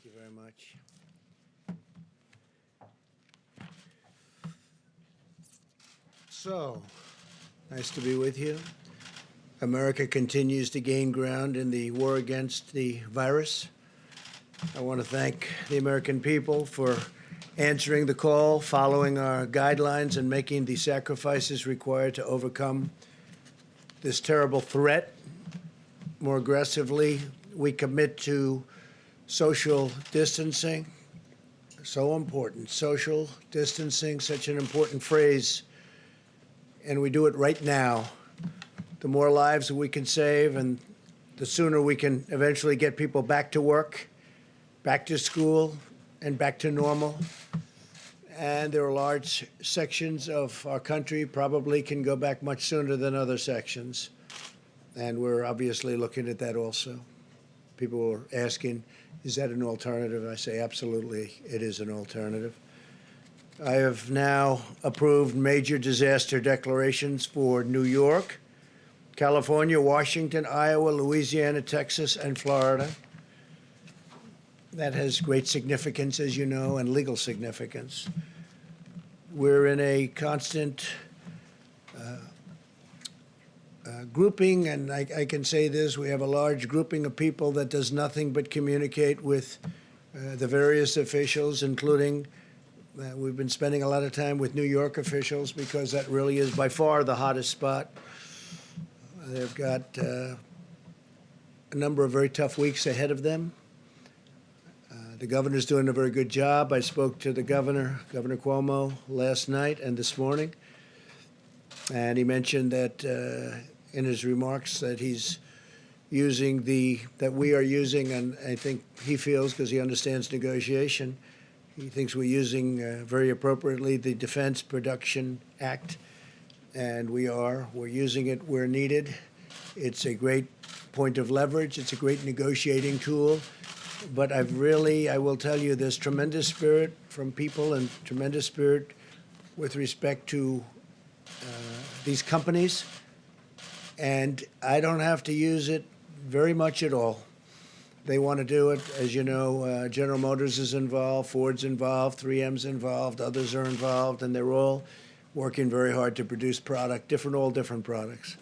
Thank you very much. So, nice to be with you. America continues to gain ground in the war against the virus. I want to thank the American people for answering the call, following our guidelines, and making the sacrifices required to overcome this terrible threat. More aggressively, we commit to social distancing. So important. Social distancing, such an important phrase. And we do it right now. The more lives we can save, and the sooner we can eventually get people back to work, back to school, and back to normal. And there are large sections of our country probably can go back much sooner than other sections. And we're obviously looking at that also. People were asking, is that an alternative? I say, absolutely, it is an alternative. I have now approved major disaster declarations for New York, California, Washington, Iowa, Louisiana, Texas, and Florida. That has great significance, as you know, and legal significance. We're in a constant grouping, and I can say this, we have a large grouping of people that does nothing but communicate with the various officials, including we've been spending a lot of time with New York officials because that really is by far the hottest spot. They've got a number of very tough weeks ahead of them. The governor's doing a very good job. I spoke to the governor, Governor Cuomo, last night and this morning, and he mentioned that in his remarks that he's using that we are using, and I think he feels, because he understands negotiation, he thinks we're using very appropriately the Defense Production Act, and we're using it where needed. It's a great point of leverage. It's a great negotiating tool. But I will tell you, there's tremendous spirit from people and tremendous spirit with respect to these companies. And I don't have to use it very much at all. They want to do it. As you know, General Motors is involved, Ford's involved, 3M's involved, others are involved, and they're all working very hard to produce all different products.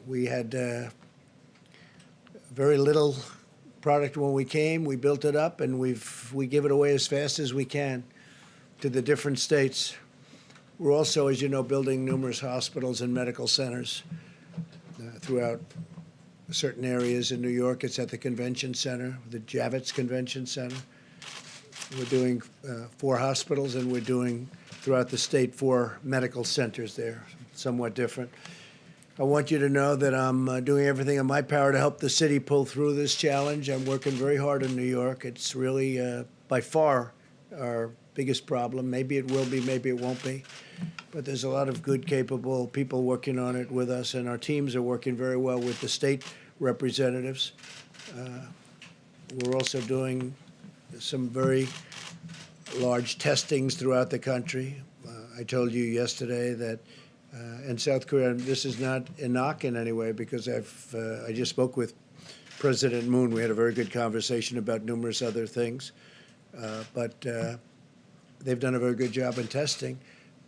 We had very little product when we came. We built it up, and we give it away as fast as we can to the different states. We're also, as you know, building numerous hospitals and medical centers throughout certain areas in New York. It's at the convention center, the Javits Convention Center. We're doing 4 hospitals, and we're doing throughout the state 4 medical centers there, somewhat different. I want you to know that I'm doing everything in my power to help the city pull through this challenge. I'm working very hard in New York. It's really by far our biggest problem. Maybe it will be, maybe it won't be. But there's a lot of good, capable people working on it with us, and our teams are working very well with the state representatives. We're also doing some very large testings throughout the country. I told you yesterday that in South Korea, this is not a knock in any way, because I just spoke with President Moon. We had a very good conversation about numerous other things. But they've done a very good job in testing.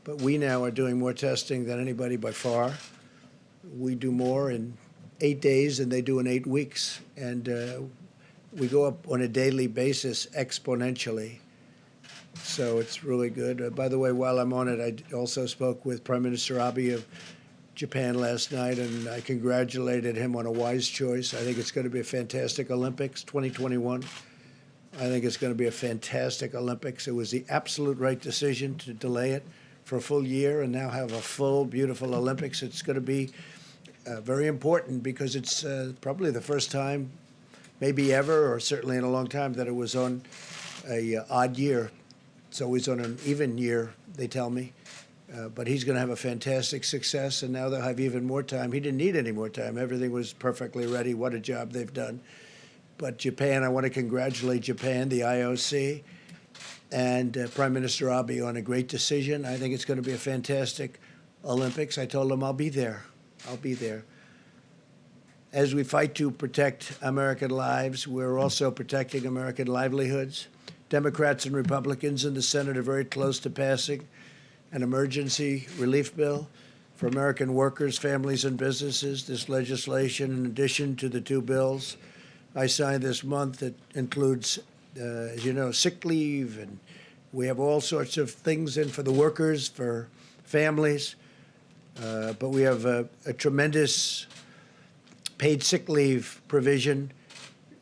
But we now are doing more testing than anybody by far. We do more in 8 days than they do in 8 weeks. And we go up on a daily basis exponentially. So it's really good. By the way, while I'm on it, I also spoke with Prime Minister Abe of Japan last night, and I congratulated him on a wise choice. I think it's going to be a fantastic Olympics 2021. I think it's going to be a fantastic Olympics. It was the absolute right decision to delay it for a full year and now have a full, beautiful Olympics. It's going to be very important because it's probably the first time, maybe ever, or certainly in a long time, that it was on a odd year. It's always on an even year, they tell me. But he's going to have a fantastic success, and now they'll have even more time. He didn't need any more time. Everything was perfectly ready. What a job they've done. But Japan, I want to congratulate Japan, the IOC, and Prime Minister Abe on a great decision. I think it's going to be a fantastic Olympics. I told him I'll be there. I'll be there. As we fight to protect American lives, we're also protecting American livelihoods. Democrats and Republicans in the Senate are very close to passing an emergency relief bill for American workers, families, and businesses. This legislation, in addition to the two bills I signed this month, it includes, as you know, sick leave, and we have all sorts of things in for the workers, for families. But we have a tremendous paid sick leave provision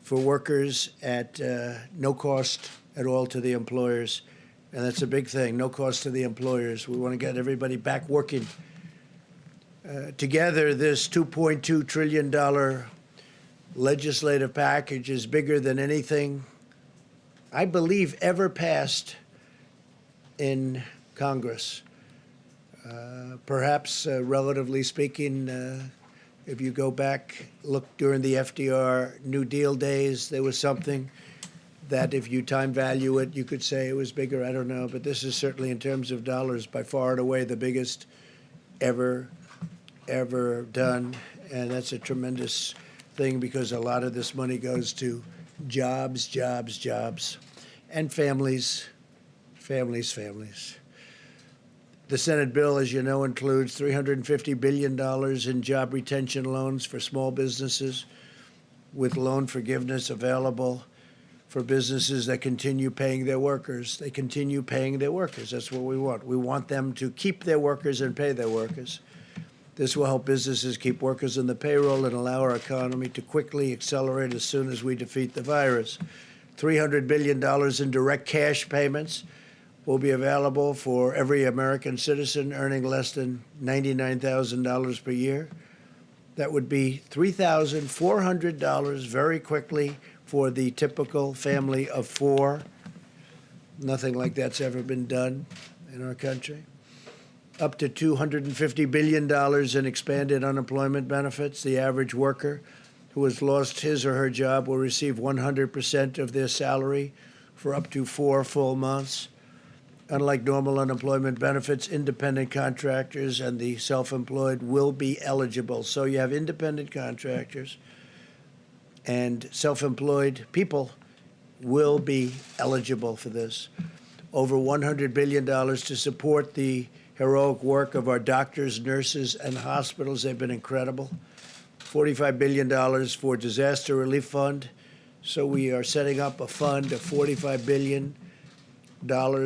for workers at no cost at all to the employers. And that's a big thing, no cost to the employers. We want to get everybody back working. Together, this $2.2 trillion legislative package is bigger than anything, I believe, ever passed in Congress. Perhaps, relatively speaking, if you go back, look during the FDR New Deal days, there was something that if you time value it, you could say it was bigger. I don't know. But this is certainly, in terms of dollars, by far and away the biggest ever done. And that's a tremendous thing because a lot of this money goes to jobs, and families. The Senate bill, as you know, includes $350 billion in job retention loans for small businesses, with loan forgiveness available for businesses that continue paying their workers. They continue paying their workers. That's what we want. We want them to keep their workers and pay their workers. This will help businesses keep workers on the payroll and allow our economy to quickly accelerate as soon as we defeat the virus. $300 billion in direct cash payments will be available for every American citizen earning less than $99,000 per year. That would be $3,400 very quickly for the typical family of four. Nothing like that's ever been done in our country. Up to $250 billion in expanded unemployment benefits. The average worker who has lost his or her job will receive 100% of their salary for up to 4 full months. Unlike normal unemployment benefits, independent contractors and the self-employed will be eligible. So you have independent contractors and self-employed people will be eligible for this. Over $100 billion to support the heroic work of our doctors, nurses, and hospitals. They've been incredible. $45 billion for disaster relief fund. So we are setting up a fund of $45 billion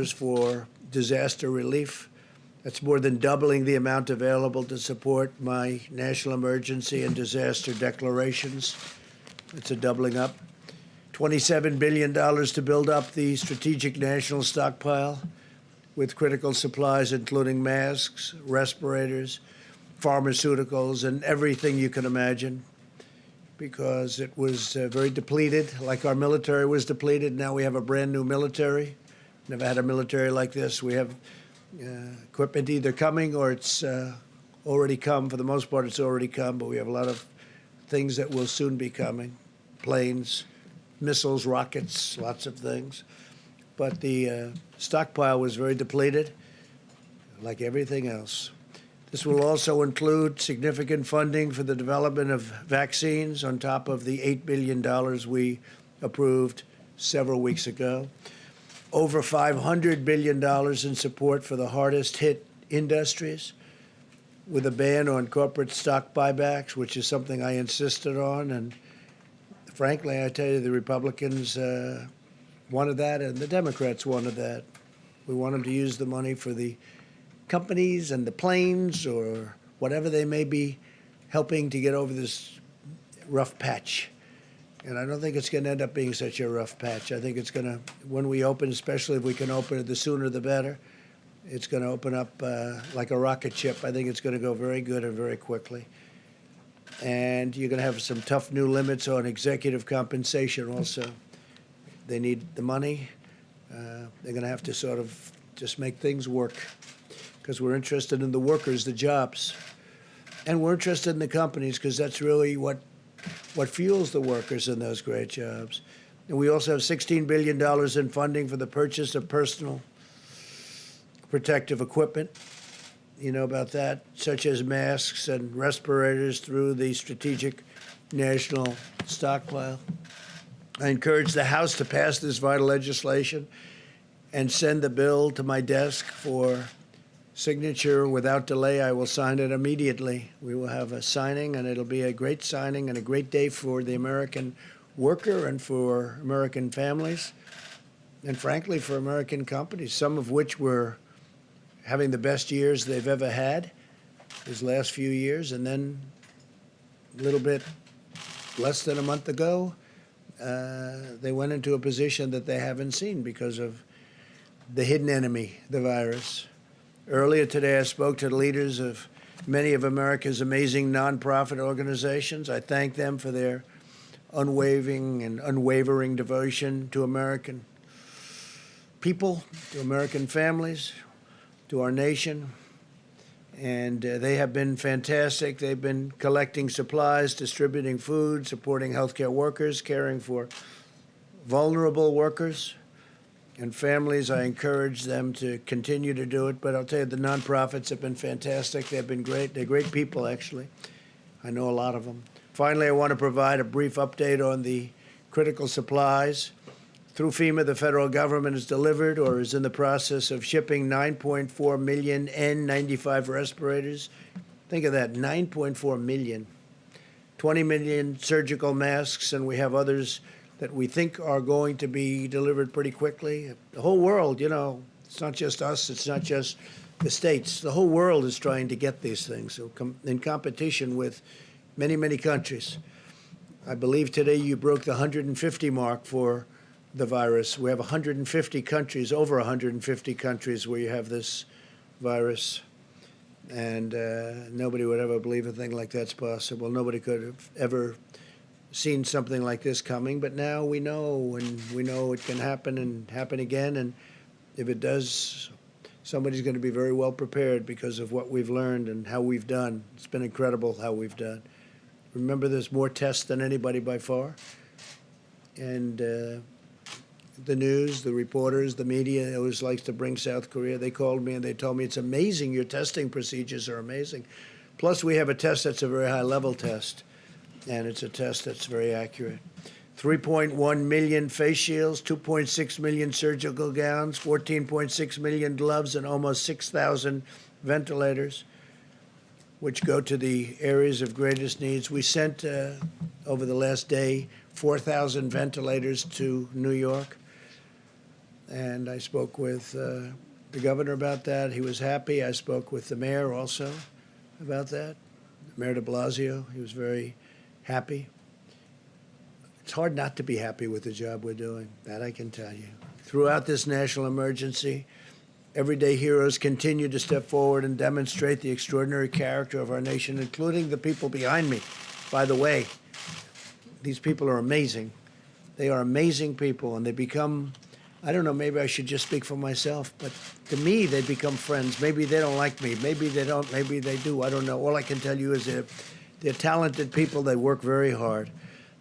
for disaster relief. That's more than doubling the amount available to support my national emergency and disaster declarations. It's a doubling up. $27 billion to build up the strategic national stockpile with critical supplies, including masks, respirators, pharmaceuticals, and everything you can imagine, because it was very depleted, like our military was depleted. Now we have a brand new military. Never had a military like this. We have equipment either coming or it's already come. For the most part, it's already come, but we have a lot of things that will soon be coming. Planes, missiles, rockets, lots of things. But the stockpile was very depleted, like everything else. This will also include significant funding for the development of vaccines on top of the $8 billion we approved several weeks ago. Over $500 billion in support for the hardest hit industries, with a ban on corporate stock buybacks, which is something I insisted on. And frankly, I tell you, the Republicans wanted that and the Democrats wanted that. We want them to use the money for the companies and the planes or whatever they may be helping to get over this rough patch. And I don't think it's going to end up being such a rough patch. I think it's going to, when we open, especially if we can open it, the sooner the better, it's going to open up like a rocket ship. I think it's going to go very good and very quickly. And you're going to have some tough new limits on executive compensation also. They need the money. They're going to have to sort of just make things work, because we're interested in the workers, the jobs. And we're interested in the companies, because that's really what fuels the workers in those great jobs. And we also have $16 billion in funding for the purchase of personal protective equipment. You know about that, such as masks and respirators through the Strategic national stockpile. I encourage the House to pass this vital legislation and send the bill to my desk for signature without delay. I will sign it immediately. We will have a signing, and it'll be a great signing and a great day for the American worker and for American families, and frankly, for American companies, some of which were having the best years they've ever had these last few years, and then a little bit less than a month ago, they went into a position that they haven't seen because of the hidden enemy, the virus. Earlier today, I spoke to the leaders of many of America's amazing nonprofit organizations. I thank them for their unwavering devotion to American people, to American families, to our nation. And they have been fantastic. They've been collecting supplies, distributing food, supporting healthcare workers, caring for vulnerable workers and families. I encourage them to continue to do it. But I'll tell you, the nonprofits have been fantastic. They've been great. They're great people, actually. I know a lot of them. Finally, I want to provide a brief update on the critical supplies. Through FEMA, the federal government has delivered or is in the process of shipping 9.4 million N95 respirators. Think of that, 9.4 million. 20 million surgical masks, and we have others that we think are going to be delivered pretty quickly. The whole world, it's not just us, it's not just the states. The whole world is trying to get these things, so in competition with many, many countries. I believe today you broke the 150 mark for the virus. We have 150 countries, over 150 countries where you have this virus. And nobody would ever believe a thing like that's possible. Nobody could have ever seen something like this coming, but now we know, and we know it can happen and happen again, and if it does, somebody's going to be very well prepared because of what we've learned and how we've done. It's been incredible how we've done. Remember, there's more tests than anybody by far, and the news, the reporters, the media always likes to bring South Korea. They called me and they told me, it's amazing, your testing procedures are amazing. Plus, we have a test that's a very high-level test, and it's a test that's very accurate. 3.1 million face shields, 2.6 million surgical gowns, 14.6 million gloves, and almost 6,000 ventilators, which go to the areas of greatest needs. We sent, over the last day, 4,000 ventilators to New York, and I spoke with the governor about that. He was happy. I spoke with the mayor also about that, Mayor de Blasio. He was very happy. It's hard not to be happy with the job we're doing, that I can tell you. Throughout this national emergency, everyday heroes continue to step forward and demonstrate the extraordinary character of our nation, including the people behind me. By the way, these people are amazing. They are amazing people, and they become, I don't know, maybe I should just speak for myself, but to me, they become friends. Maybe they don't like me. Maybe they don't. Maybe they do. I don't know. All I can tell you is they're talented people. They work very hard.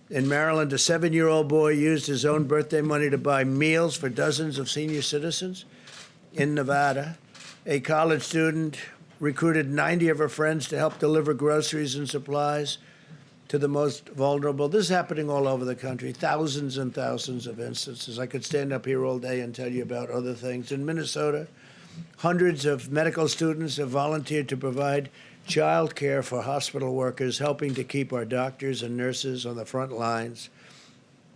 In Maryland, a 7-year-old boy used his own birthday money to buy meals for dozens of senior citizens. In Nevada, a college student recruited 90 of her friends to help deliver groceries and supplies to the most vulnerable. This is happening all over the country, thousands and thousands of instances. I could stand up here all day and tell you about other things. In Minnesota, hundreds of medical students have volunteered to provide child care for hospital workers, helping to keep our doctors and nurses on the front lines,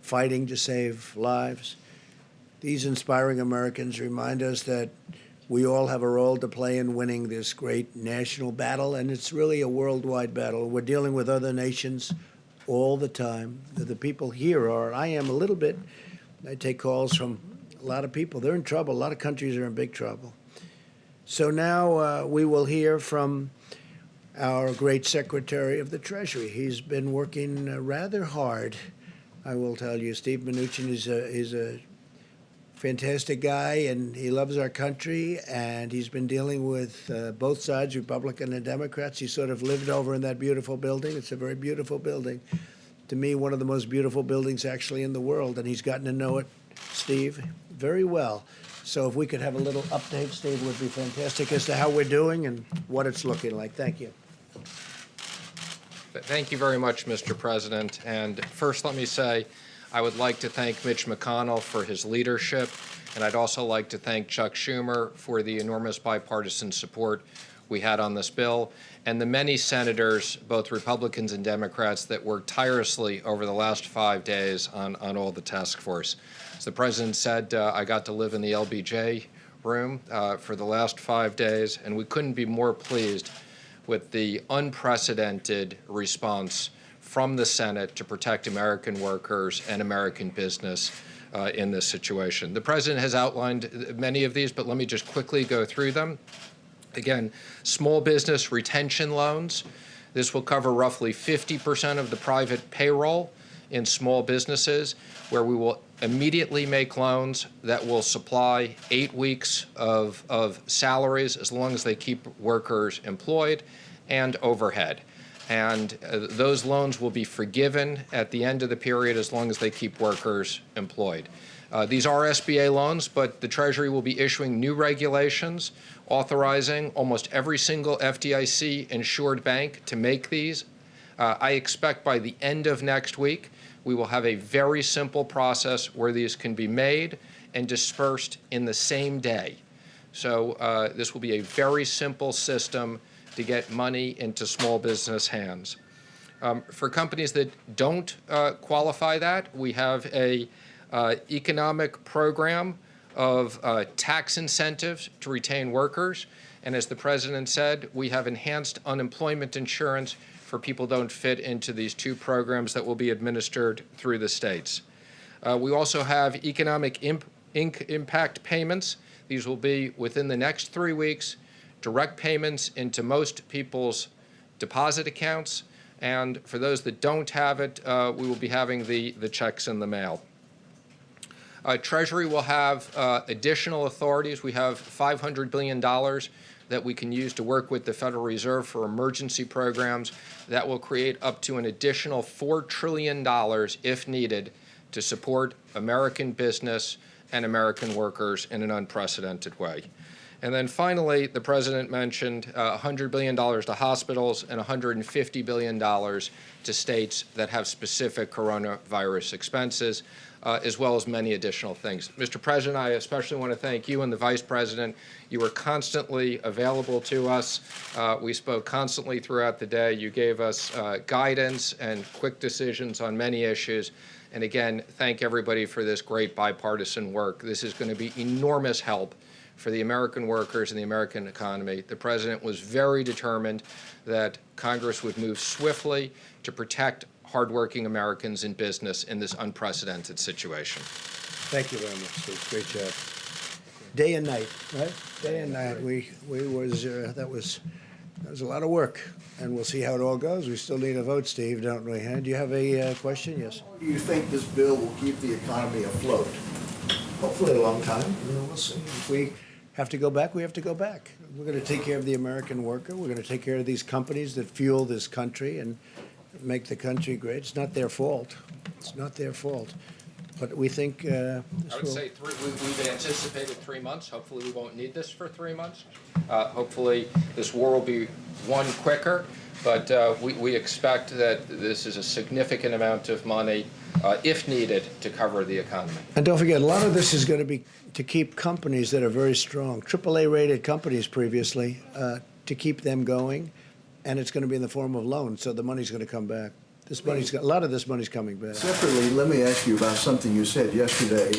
fighting to save lives. These inspiring Americans remind us that we all have a role to play in winning this great national battle, and it's really a worldwide battle. We're dealing with other nations all the time. The people here are, I am a little bit, I take calls from a lot of people. They're in trouble. A lot of countries are in big trouble. So now we will hear from our great Secretary of the Treasury. He's been working rather hard, I will tell you. Steven Mnuchin is a fantastic guy, and he loves our country, and he's been dealing with both sides, Republican and Democrats. He sort of lived over in that beautiful building. It's a very beautiful building. To me, one of the most beautiful buildings actually in the world, and he's gotten to know it, Steve, very well. So if we could have a little update, Steve, would be fantastic as to how we're doing and what it's looking like. Thank you. Thank you very much, Mr. President. And first, let me say I would like to thank Mitch McConnell for his leadership, and I'd also like to thank Chuck Schumer for the enormous bipartisan support we had on this bill, and the many senators, both Republicans and Democrats, that worked tirelessly over the last 5 days on all the task force. As the President said, I got to live in the LBJ room for the last 5 days, and we couldn't be more pleased with the unprecedented response from the Senate to protect American workers and American business in this situation. The President has outlined many of these, but let me just quickly go through them. Again, small business retention loans. This will cover roughly 50% of the private payroll in small businesses, where we will immediately make loans that will supply 8 weeks of salaries as long as they keep workers employed and overhead. And those loans will be forgiven at the end of the period as long as they keep workers employed. These are SBA loans, but the Treasury will be issuing new regulations authorizing almost every single FDIC-insured bank to make these. I expect by the end of next week, we will have a very simple process where these can be made and dispersed in the same day. So this will be a very simple system to get money into small business hands. For companies that don't qualify that, we have a economic program of tax incentives to retain workers. And as the President said, we have enhanced unemployment insurance for people who don't fit into these two programs that will be administered through the states. We also have economic impact payments. These will be within the next 3 weeks, direct payments into most people's deposit accounts. And for those that don't have it, we will be having the checks in the mail. Treasury will have additional authorities. We have $500 billion that we can use to work with the Federal Reserve for emergency programs that will create up to an additional $4 trillion, if needed, to support American business and American workers in an unprecedented way. And then finally, the President mentioned $100 billion to hospitals and $150 billion to states that have specific coronavirus expenses, as well as many additional things. Mr. President, I especially want to thank you and the Vice President. You were constantly available to us. We spoke constantly throughout the day. You gave us guidance and quick decisions on many issues. And again, thank everybody for this great bipartisan work. This is going to be enormous help for the American workers and the American economy. The President was very determined that Congress would move swiftly to protect hardworking Americans in business in this unprecedented situation. Thank you very much, Steve. Great job. Day and night, right? Day and night. That was a lot of work, and we'll see how it all goes. We still need a vote, Steve, don't we? Do you have a question? Yes. How long do you think this bill will keep the economy afloat? Hopefully a long time. We'll see. If we have to go back, we have to go back. We're going to take care of the American worker. We're going to take care of these companies that fuel this country and make the country great. It's not their fault. It's not their fault. But we think I would say we've anticipated 3 months. Hopefully we won't need this for 3 months. Hopefully this war will be won quicker. But we expect that this is a significant amount of money, if needed, to cover the economy. And don't forget, a lot of this is going to be to keep companies that are very strong, AAA-rated companies previously, to keep them going. And it's going to be in the form of loans, so the money's going to come back. A lot of this money's coming back. Separately, let me ask you about something you said yesterday.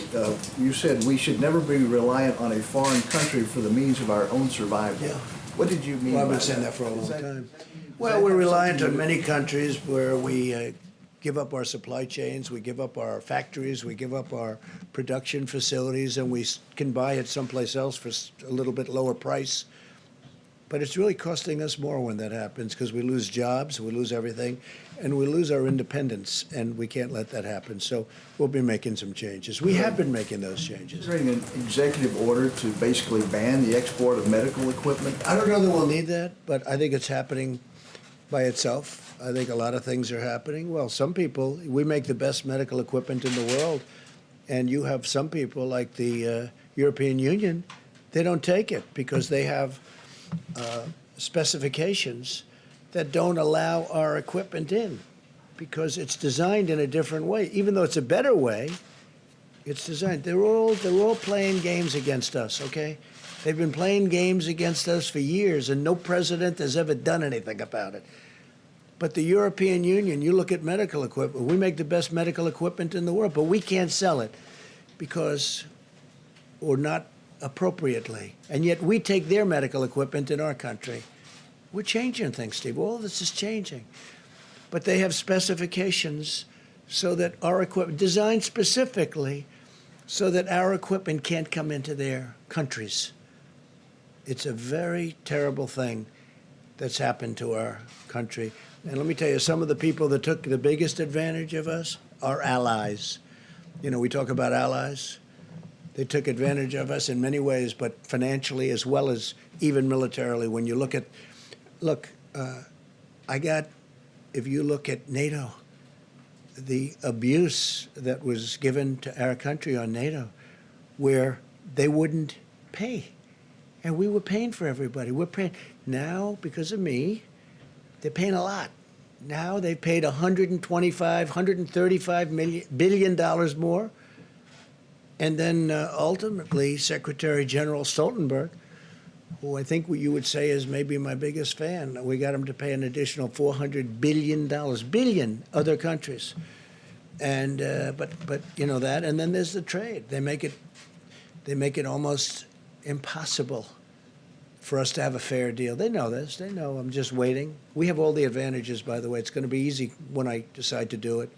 You said we should never be reliant on a foreign country for the means of our own survival. Yeah. What did you mean Well, I've by been saying that? that for a long Is time. Well, we're reliant on many countries where we give up our supply chains, we give up our factories, we give up our production facilities, and we can buy it someplace else for a little bit lower price. But it's really costing us more when that happens, because we lose jobs, we lose everything, and we lose our independence, and we can't let that happen. So we'll be making some changes. We have been making those changes. Considering an executive order to basically ban the export of medical equipment? I don't know that we'll need that, but I think it's happening by itself. I think a lot of things are happening. Well, some people, we make the best medical equipment in the world, and you have some people like the European Union, they don't take it because they have specifications that don't allow our equipment in because it's designed in a different way. Even though it's a better way, it's designed. They're all playing games against us, okay? They've been playing games against us for years, and no president has ever done anything about it. But the European Union, you look at medical equipment, we make the best medical equipment in the world, but we can't sell it because, or not appropriately. And yet we take their medical equipment in our country. We're changing things, Steve. All this is changing. But they have specifications so that our equipment, designed specifically so that our equipment can't come into their countries. It's a very terrible thing that's happened to our country. And let me tell you, some of the people that took the biggest advantage of us are allies. You know, we talk about allies. They took advantage of us in many ways, but financially as well as even militarily. When you look at, if you look at NATO, the abuse that was given to our country on NATO, where they wouldn't pay. And we were paying for everybody. We're paying. Now, because of me, they're paying a lot. Now they've paid $135 billion more. And then ultimately, Secretary General Stoltenberg, who I think you would say is maybe my biggest fan, we got him to pay an additional $400 billion other countries. And but you know that, and then there's the trade. They make it almost impossible for us to have a fair deal. They know this. They know I'm just waiting. We have all the advantages, by the way. It's going to be easy when I decide to do it.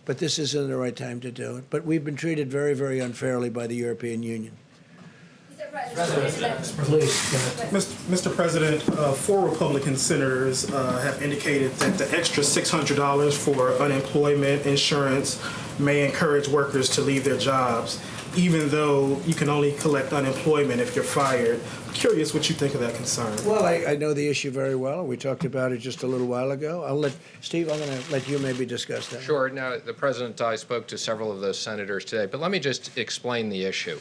But this isn't the right time to do it. But we've been treated very, very unfairly by the European Union. Please. Mr. President, 4 Republican senators have indicated that the extra $600 for unemployment insurance may encourage workers to leave their jobs, even though you can only collect unemployment if you're fired. I'm curious what you think of that concern. Well, I know the issue very well. We talked about it just a little while ago. I'm going to let you maybe discuss that. Sure. Now, the President and I spoke to several of those senators today, but let me just explain the issue,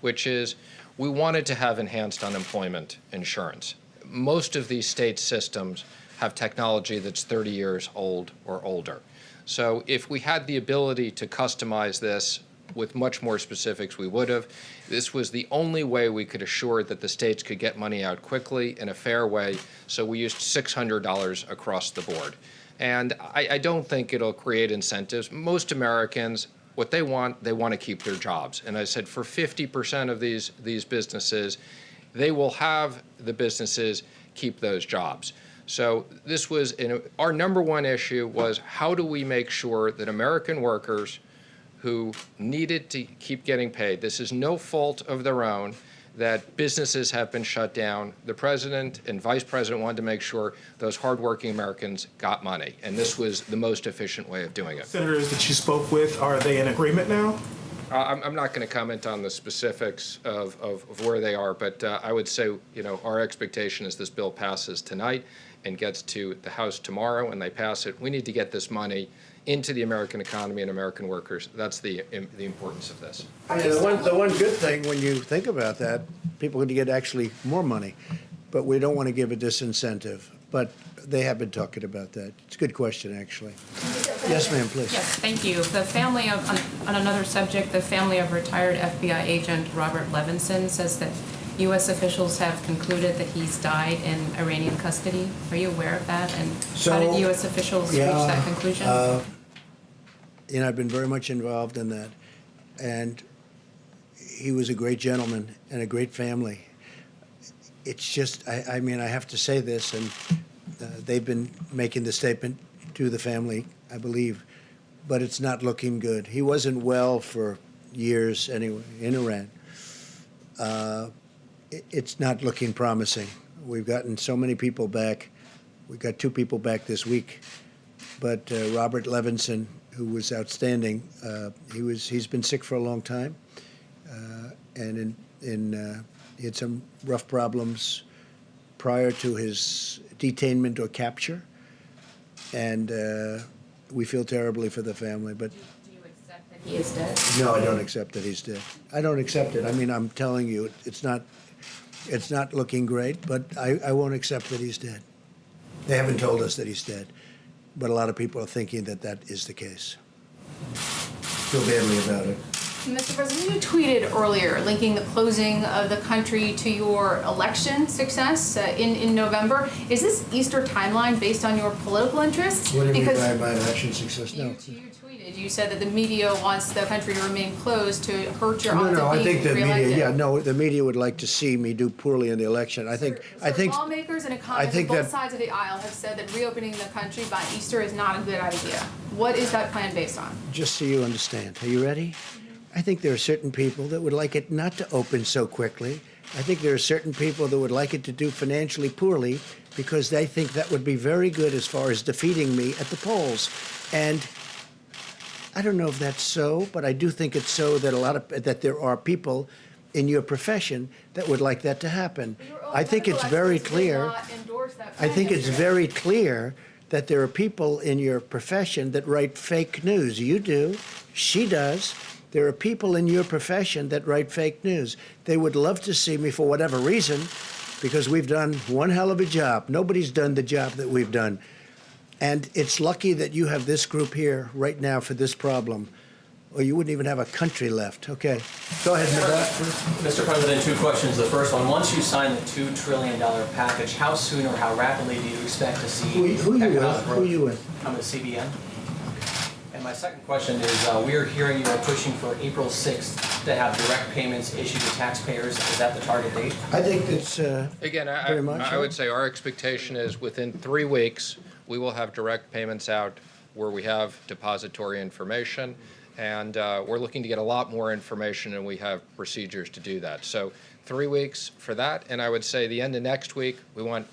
which is we wanted to have enhanced unemployment insurance. Most of these state systems have technology that's 30 years old or older. So if we had the ability to customize this with much more specifics, we would have. This was the only way we could assure that the states could get money out quickly in a fair way, so we used $600 across the board. And I don't think it'll create incentives. Most Americans, what they want to keep their jobs. And I said for 50% of these businesses, they will have the businesses keep those jobs. So this was, our number one issue was how do we make sure that American workers who needed to keep getting paid, this is no fault of their own, that businesses have been shut down. The president and vice president wanted to make sure those hardworking Americans got money, and this was the most efficient way of doing it. Senators that you spoke with, are they in agreement now? I'm not going to comment on the specifics of where they are, but I would say, our expectation is this bill passes tonight and gets to the House tomorrow, and they pass it. We need to get this money into the American economy and American workers. That's the importance of this. The one good thing when you think about that, people are going to get actually more money, but we don't want to give a disincentive. But they have been talking about that. It's a good question, actually. Yes, ma'am, please. Yes, thank you. The family of, on another subject, the family of retired FBI agent Robert Levinson says that U.S. officials have concluded that he's died in Iranian custody. Are you aware of that? And how did U.S. officials reach that conclusion? I've been very much involved in that. And he was a great gentleman and a great family. It's just, I have to say this, and they've been making the statement to the family, I believe, but it's not looking good. He wasn't well for years anyway in Iran. It's not looking promising. We've gotten so many people back. We got 2 people back this week, but Robert Levinson, who was outstanding, he's been sick for a long time, and he had some rough problems prior to his detainment or capture, and we feel terribly for the family. But do you accept that he is dead? no, I don't accept that he's dead. I don't accept it. I'm telling you, it's not looking great, but I won't accept that he's dead. They haven't told us that he's dead, but a lot of people are thinking that that is the case. Feel badly about it. Mr. President, you tweeted earlier linking the closing of the country to your election success in November. Is this Easter timeline based on your political interests? What do you mean Because by my election success? No. you tweeted, you said that the media wants the country to remain closed to hurt your odds No, of I being think the reelected. media, the media would like to see me do poorly in the election. I think Lawmakers and economists think on both that- sides of the aisle have said that reopening the country by Easter is not a good idea. What is that plan based on? just so you understand, are you ready? I think there are certain people that would like it not to open so quickly. I think there are certain people that would like it to do financially poorly because they think that would be very good as far as defeating me at the polls. And I don't know if that's so, but I do think it's so that there are people in your profession that would like that to happen. Your own I think it's medical very experts did clear. not endorse that I plan think it's yesterday. very clear that there are people in your profession that write fake news. You do. She does. There are people in your profession that write fake news. They would love to see me for whatever reason because we've done one hell of a job. Nobody's done the job that we've done. And it's lucky that you have this group here right now for this problem, or you wouldn't even have a country left. Okay. Go ahead, Nevada. Mr. President, two questions. The first one, once you sign the $2 trillion package, how soon or how rapidly do you expect to see Who you economic with? growth? Who you with? I'm with CBN. And my second question is, we are hearing you are pushing for April 6th to have direct payments issued to taxpayers. Is that the target date? I think it's Again, Very much, I would say our expectation is within 3 weeks, we will have direct payments out where we have depository information. And we're looking to get a lot more information, and we have procedures to do that. So 3 weeks for that. And I would say the end of next week, we want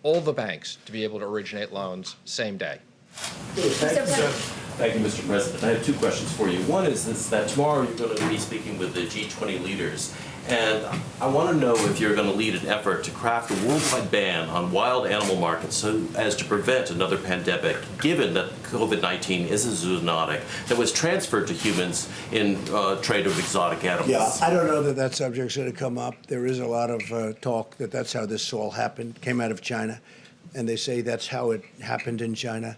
all the banks to be able to originate loans same day. Thank you, Mr. President. I have two questions for you. One is that tomorrow you're going to be speaking with the G20 leaders, and I want to know if you're going to lead an effort to craft a worldwide ban on wild animal markets so as to prevent another pandemic, given that COVID-19 is a zoonotic that was transferred to humans in trade of exotic animals. Yeah, I don't know that that subject's going to come up. There is a lot of talk that that's how this all happened, came out of China, and they say that's how it happened in China.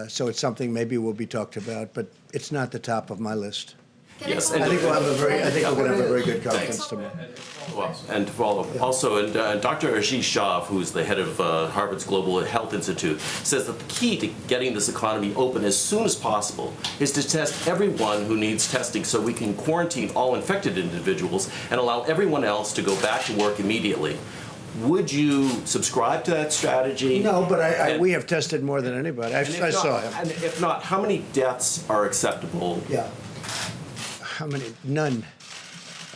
So it's something maybe will be talked about, but it's not the top of my list. Yes, I think we'll have we're going to have a very good conference Thanks. tomorrow. Well, and to follow up, also, and Dr. Ashish Shah, who's the head of Harvard's Global Health Institute, says that the key to getting this economy open as soon as possible is to test everyone who needs testing so we can quarantine all infected individuals and allow everyone else to go back to work immediately. Would you subscribe to that strategy? No, but And- we have tested more than anybody. I and if saw not- him. And if not, how many deaths are acceptable? Yeah. How many? None.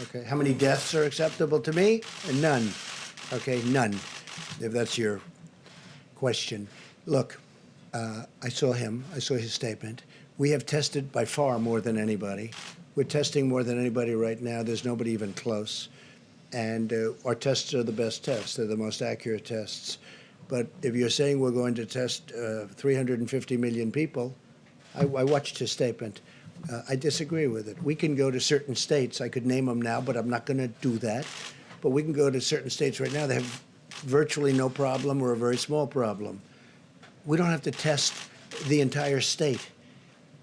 Okay. How many deaths are acceptable to me? None. Okay, none. If that's your question. Look, I saw him. I saw his statement. We have tested by far more than anybody. We're testing more than anybody right now. There's nobody even close. And our tests are the best tests. They're the most accurate tests. But if you're saying we're going to test 350 million people, I watched his statement. I disagree with it. We can go to certain states. I could name them now, but I'm not going to do that. But we can go to certain states right now that have virtually no problem or a very small problem. We don't have to test the entire state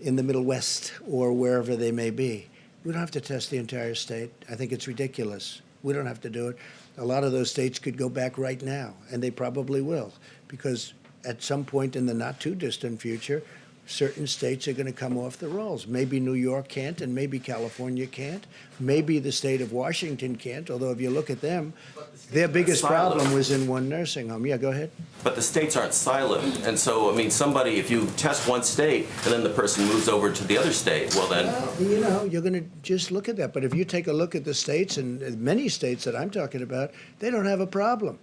in the Middle West or wherever they may be. We don't have to test the entire state. I think it's ridiculous. We don't have to do it. A lot of those states could go back right now, and they probably will, because at some point in the not too distant future, certain states are going to come off the rolls. Maybe New York can't, and maybe California can't. Maybe the state of Washington can't, although if you look at them, their biggest silent. problem was in one nursing home. Yeah, go ahead. But the states aren't silent, and so, I mean, somebody, if you test one state and then the person moves over to the other state, well then, You know, you're going to just look at that. But if you take a look at the states, and many states that I'm talking about, they don't have a problem.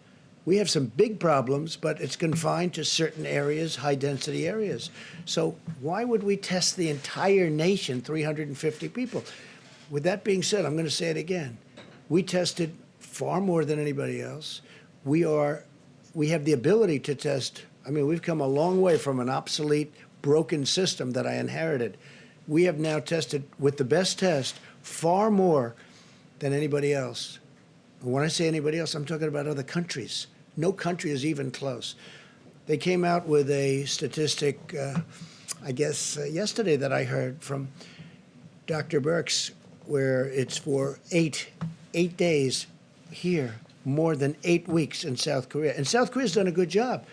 We have some big problems, but it's confined to certain areas, high-density areas. So why would we test the entire nation, 350 people? With that being said, I'm going to say it again. We tested far more than anybody else. We have the ability to test. I mean, we've come a long way from an obsolete, broken system that I inherited. We have now tested with the best test far more than anybody else. And when I say anybody else, I'm talking about other countries. No country is even close. They came out with a statistic, I guess, yesterday that I heard from Dr. Birx, where it's for eight days here, more than 8 weeks in South Korea. And South Korea's done a good job.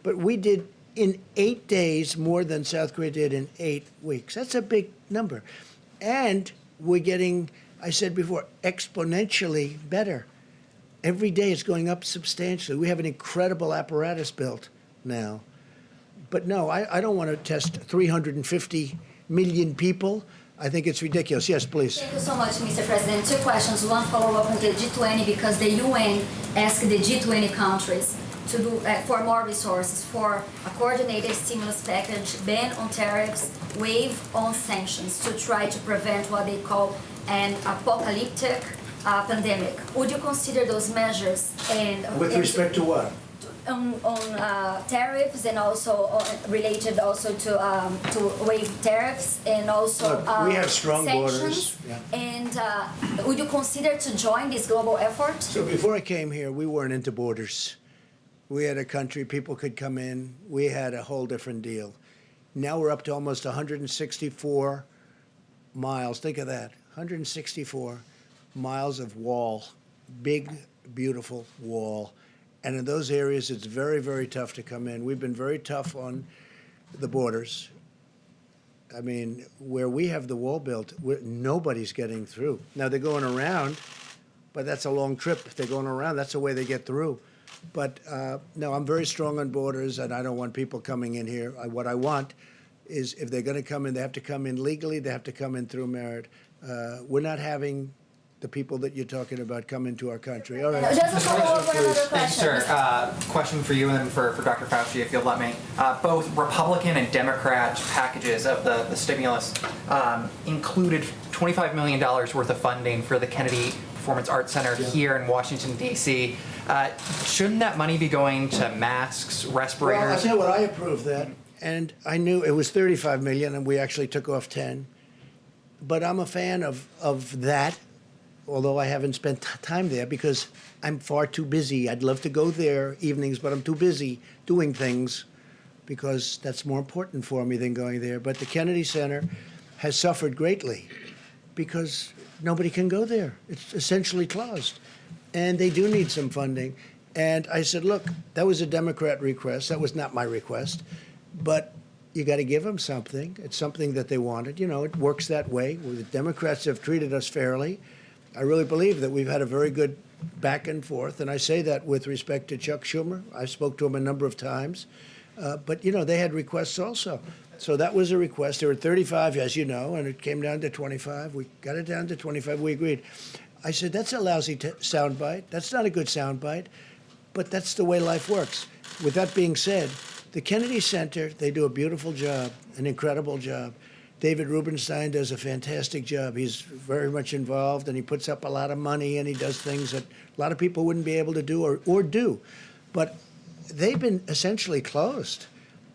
But we did in 8 days more than South Korea did in 8 weeks. That's a big number. And we're getting, I said before, exponentially better. Every day it's going up substantially. We have an incredible apparatus built now. But no, I don't want to test 350 million people. I think it's ridiculous. Yes, please. Thank you so much, Mr. President. Two questions. One follow-up on the G20, because the UN asked the G20 countries to do for more resources for a coordinated stimulus package, ban on tariffs, waive on sanctions to try to prevent what they call an apocalyptic pandemic. Would you consider those measures? And With respect to what? on tariffs, and also related also to waive tariffs, and also Look, we have strong sanctions. borders. Yeah. And would you consider to join this global effort? So before I came here, we weren't into borders. We had a country, people could come in. We had a whole different deal. Now we're up to almost 164 miles. Think of that, 164 miles of wall, big, beautiful wall. And in those areas, it's very, very tough to come in. We've been very tough on the borders. I mean, where we have the wall built, nobody's getting through. Now, they're going around, but that's a long trip. If they're going around, that's the way they get through. But no, I'm very strong on borders, and I don't want people coming in here. What I want is, if they're going to come in, they have to come in legally. They have to come in through merit. We're not having the people that you're talking about come into our country. All right. Just a follow-up on another Thanks, question. sir. Question for you and then for Dr. Fauci, if you'll let me. Both Republican and Democrat packages of the stimulus included $25 million worth of funding for the Kennedy Performance Arts Center here in Washington, D.C. Shouldn't that money be going to masks, respirators? Well, I'll tell you what, I approved that, and I knew it was 35 million, and we actually took off 10. But I'm a fan of that, although I haven't spent time there because I'm far too busy. I'd love to go there evenings, but I'm too busy doing things because that's more important for me than going there. But the Kennedy Center has suffered greatly because nobody can go there. It's essentially closed. And they do need some funding. And I said, look, that was a Democrat request. That was not my request. But you got to give them something. It's something that they wanted. You know, it works that way. The Democrats have treated us fairly. I really believe that we've had a very good back and forth. And I say that with respect to Chuck Schumer. I spoke to him a number of times. But, you know, they had requests also. So that was a request. There were 35, as you know, and it came down to 25. We got it down to 25. We agreed. I said, that's a lousy soundbite. That's not a good soundbite. But that's the way life works. With that being said, the Kennedy Center, they do a beautiful job, an incredible job. David Rubenstein does a fantastic job. He's very much involved, and he puts up a lot of money, and he does things that a lot of people wouldn't be able to do or do. But they've been essentially closed.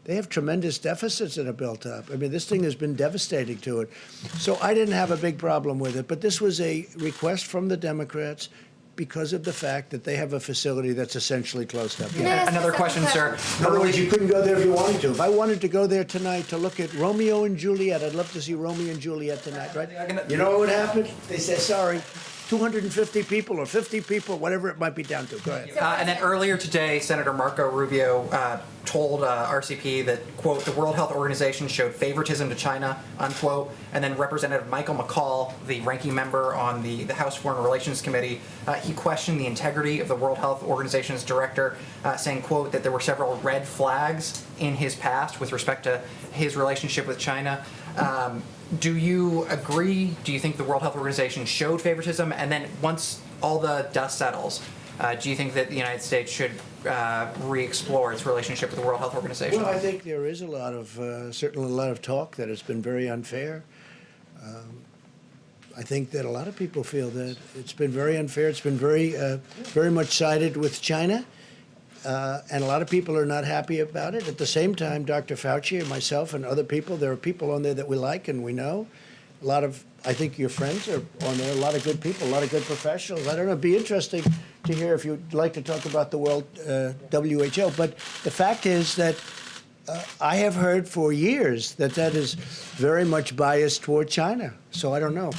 They have tremendous deficits that are built up. I mean, this thing has been devastating to it. So I didn't have a big problem with it. But this was a request from the Democrats because of the fact that they have a facility that's essentially closed up. Yes, Another Mr. question, sir. In other words, you couldn't go there if you wanted to. If I wanted to go there tonight to look at Romeo and Juliet, I'd love to see Romeo and Juliet tonight, right? You know what would happen? They say, sorry, 250 people or 50 people, whatever it might be down to. Go ahead. And then earlier today, Senator Marco Rubio told RCP that, quote, the World Health Organization showed favoritism to China, unquote. And then Representative Michael McCall, the ranking member on the House Foreign Relations Committee, he questioned the integrity of the World Health Organization's director, saying, quote, that there were several red flags in his past with respect to his relationship with China. Do you agree? Do you think the World Health Organization showed favoritism? And then once all the dust settles, do you think that the United States should re-explore its relationship with the World Health Organization? Well, I think there is certainly a lot of talk that it's been very unfair. I think that a lot of people feel that it's been very unfair. It's been very much sided with China. And a lot of people are not happy about it. At the same time, Dr. Fauci and myself and other people, there are people on there that we like and we know. A lot of, I think your friends are on there, a lot of good people, a lot of good professionals. I don't know, it'd be interesting to hear if you'd like to talk about the World WHO. But the fact is that I have heard for years that that is very much biased toward China. So I don't know.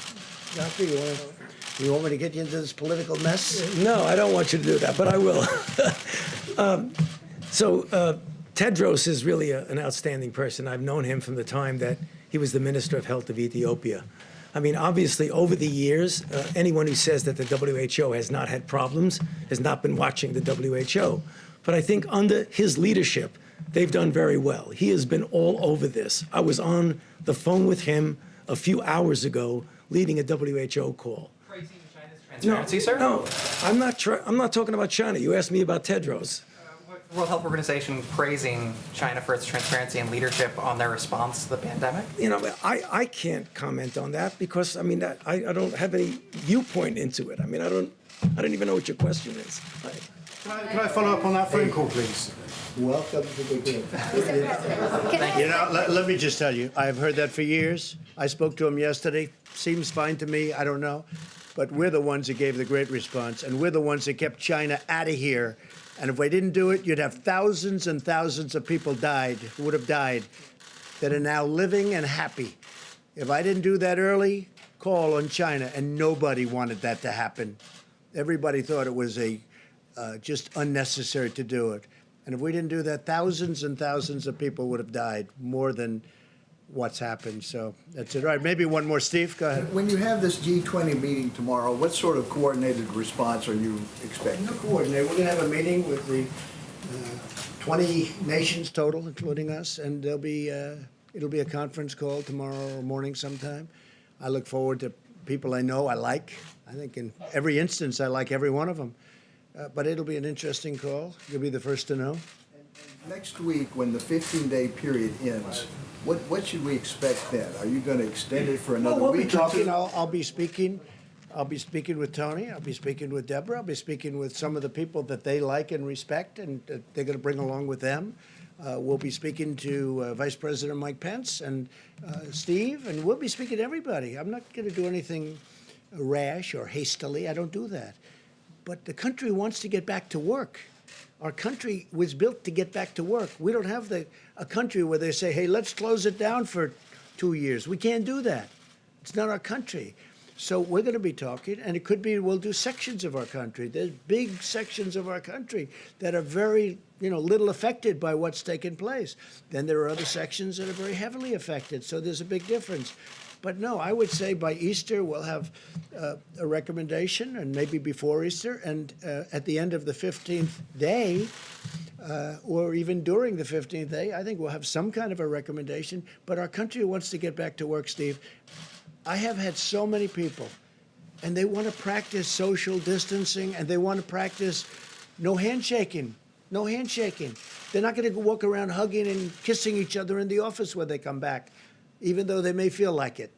Doctor, you want me to get you into this political mess? No, I don't want you to do that, but I will. Tedros is really an outstanding person. I've known him from the time that he was the Minister of Health of Ethiopia. I mean, obviously, over the years, anyone who says that the WHO has not had problems has not been watching the WHO. But I think under his leadership, they've done very well. He has been all over this. I was on the phone with him a few hours ago leading a WHO call. Praising China's transparency, sir? No, I'm not talking about China. You asked me about Tedros. The World Health Organization praising China for its transparency and leadership on their response to the pandemic? You know, I can't comment on that because, I mean, I don't have any viewpoint into it. I mean, I don't even know what your question is. Can I follow up on that phone call, please? Welcome to the group. Mr. President, can I You know, let me just tell you, I've heard that for years. I spoke to him yesterday. Seems fine to me. I don't know. But we're the ones that gave the great response, and we're the ones that kept China out of here. And if we didn't do it, you'd have thousands and thousands of people who would have died, that are now living and happy. If I didn't do that early, call on China, and nobody wanted that to happen. Everybody thought it was just unnecessary to do it. And if we didn't do that, thousands and thousands of people would have died, more than what's happened. So that's it. All right, maybe one more. Steve, go ahead. When you have this G20 meeting tomorrow, what sort of coordinated response are you expecting? No coordinate. We're going to have a meeting with the 20 nations total, including us, and it'll be a conference call tomorrow morning sometime. I look forward to people I know, I like. I think in every instance, I like every one of them. But it'll be an interesting call. You'll be the first to know. Next week, when the 15-day period ends, what should we expect then? Are you going to extend it for another We'll week? be talking. I'll be speaking. I'll be speaking with Tony. I'll be speaking with Deborah. I'll be speaking with some of the people that they like and respect, and they're going to bring along with them. We'll be speaking to Vice President Mike Pence and Steve, and we'll be speaking to everybody. I'm not going to do anything rash or hastily. I don't do that. But the country wants to get back to work. Our country was built to get back to work. We don't have a country where they say, hey, let's close it down for 2 years. We can't do that. It's not our country. So we're going to be talking, and it could be we'll do sections of our country. There's big sections of our country that are very, little affected by what's taken place. Then there are other sections that are very heavily affected. So there's a big difference. But no, I would say by Easter we'll have a recommendation, and maybe before Easter, and at the end of the 15th day, or even during the 15th day, I think we'll have some kind of a recommendation. But our country wants to get back to work, Steve. I have had so many people, and they want to practice social distancing, and they want to practice no handshaking. No handshaking. They're not going to walk around hugging and kissing each other in the office when they come back, even though they may feel like it.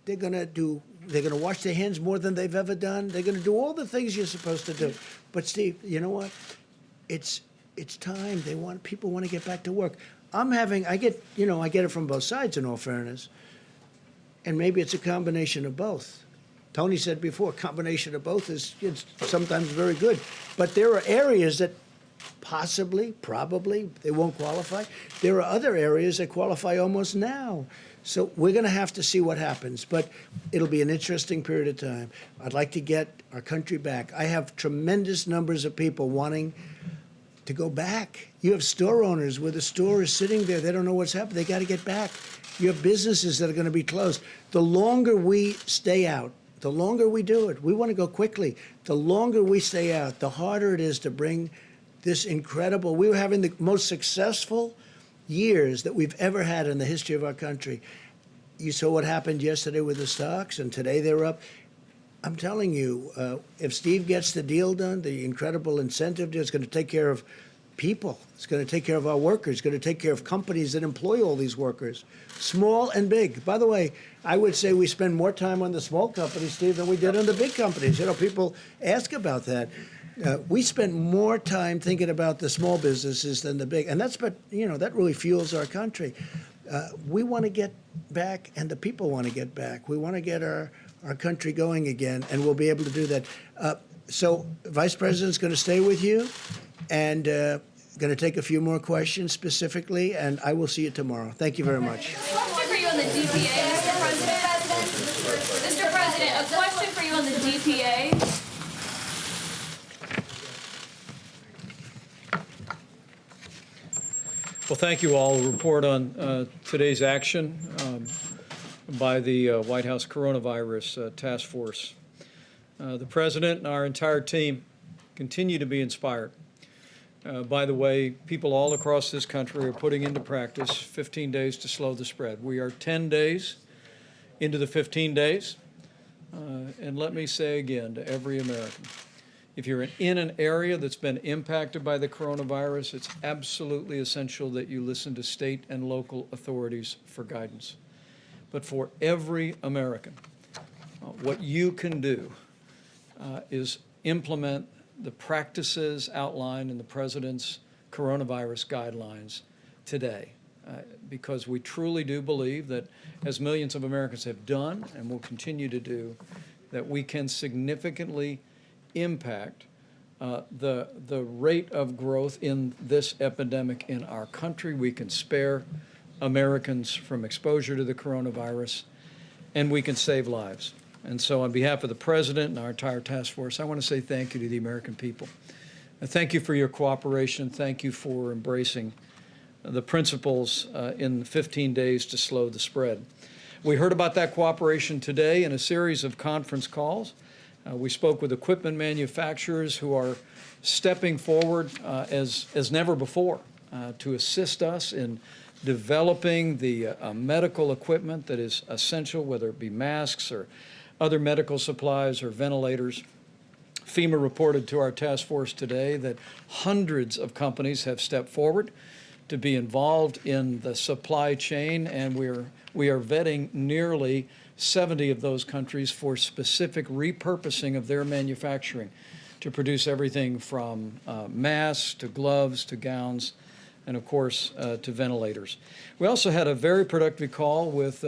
They're going to wash their hands more than they've ever done. They're going to do all the things you're supposed to do. But Steve, you know what? It's time. People want to get back to work. I get it from both sides, in all fairness. And maybe it's a combination of both. Tony said before, combination of both is sometimes very good. But there are areas that probably, they won't qualify. There are other areas that qualify almost now. So we're going to have to see what happens. But it'll be an interesting period of time. I'd like to get our country back. I have tremendous numbers of people wanting to go back. You have store owners where the store is sitting there. They don't know what's happening. They got to get back. You have businesses that are going to be closed. The longer we stay out, the longer we do it, we want to go quickly. The longer we stay out, the harder it is to bring this incredible. We were having the most successful years that we've ever had in the history of our country. You saw what happened yesterday with the stocks, and today they're up. I'm telling you, if Steve gets the deal done, the incredible incentive deal is going to take care of people. It's going to take care of our workers. It's going to take care of companies that employ all these workers, small and big. By the way, I would say we spend more time on the small companies, Steve, than we did on the big companies. People ask about that. We spend more time thinking about the small businesses than the big, and that really fuels our country. We want to get back, and the people want to get back. We want to get our country going again, and we'll be able to do that. So Vice President's going to stay with you, and going to take a few more questions specifically, and I will see you tomorrow. Thank you very much. A question for you on the DPA, Mr. President. Mr. President, a question for you on the DPA. Well, thank you all. A report on today's action by the White House Coronavirus Task Force. The President and our entire team continue to be inspired. By the way, people all across this country are putting into practice 15 days to slow the spread. We are 10 days into the 15 days. And let me say again to every American, if you're in an area that's been impacted by the coronavirus, it's absolutely essential that you listen to state and local authorities for guidance. But for every American, what you can do is implement the practices outlined in the President's coronavirus guidelines today, because we truly do believe that, as millions of Americans have done and will continue to do, that we can significantly impact the rate of growth in this epidemic in our country. We can spare Americans from exposure to the coronavirus, and we can save lives. And so on behalf of the President and our entire task force, I want to say thank you to the American people. And thank you for your cooperation. Thank you for embracing the principles in 15 days to slow the spread. We heard about that cooperation today in a series of conference calls. We spoke with equipment manufacturers who are stepping forward as never before to assist us in developing the medical equipment that is essential, whether it be masks or other medical supplies or ventilators. FEMA reported to our task force today that hundreds of companies have stepped forward to be involved in the supply chain, and we are vetting nearly 70 of those countries for specific repurposing of their manufacturing to produce everything from masks to gloves to gowns and, of course, to ventilators. We also had a very productive call with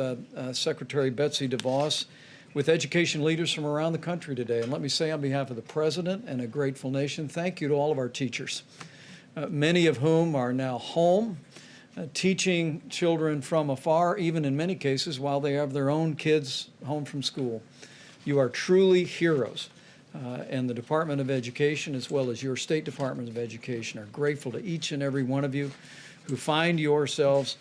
Secretary Betsy DeVos with education leaders from around the country today. And let me say on behalf of the President and a grateful nation, thank you to all of our teachers, many of whom are now home, teaching children from afar, even in many cases while they have their own kids home from school. You are truly heroes. And the Department of Education, as well as your State Department of Education, are grateful to each and every one of you who find yourselves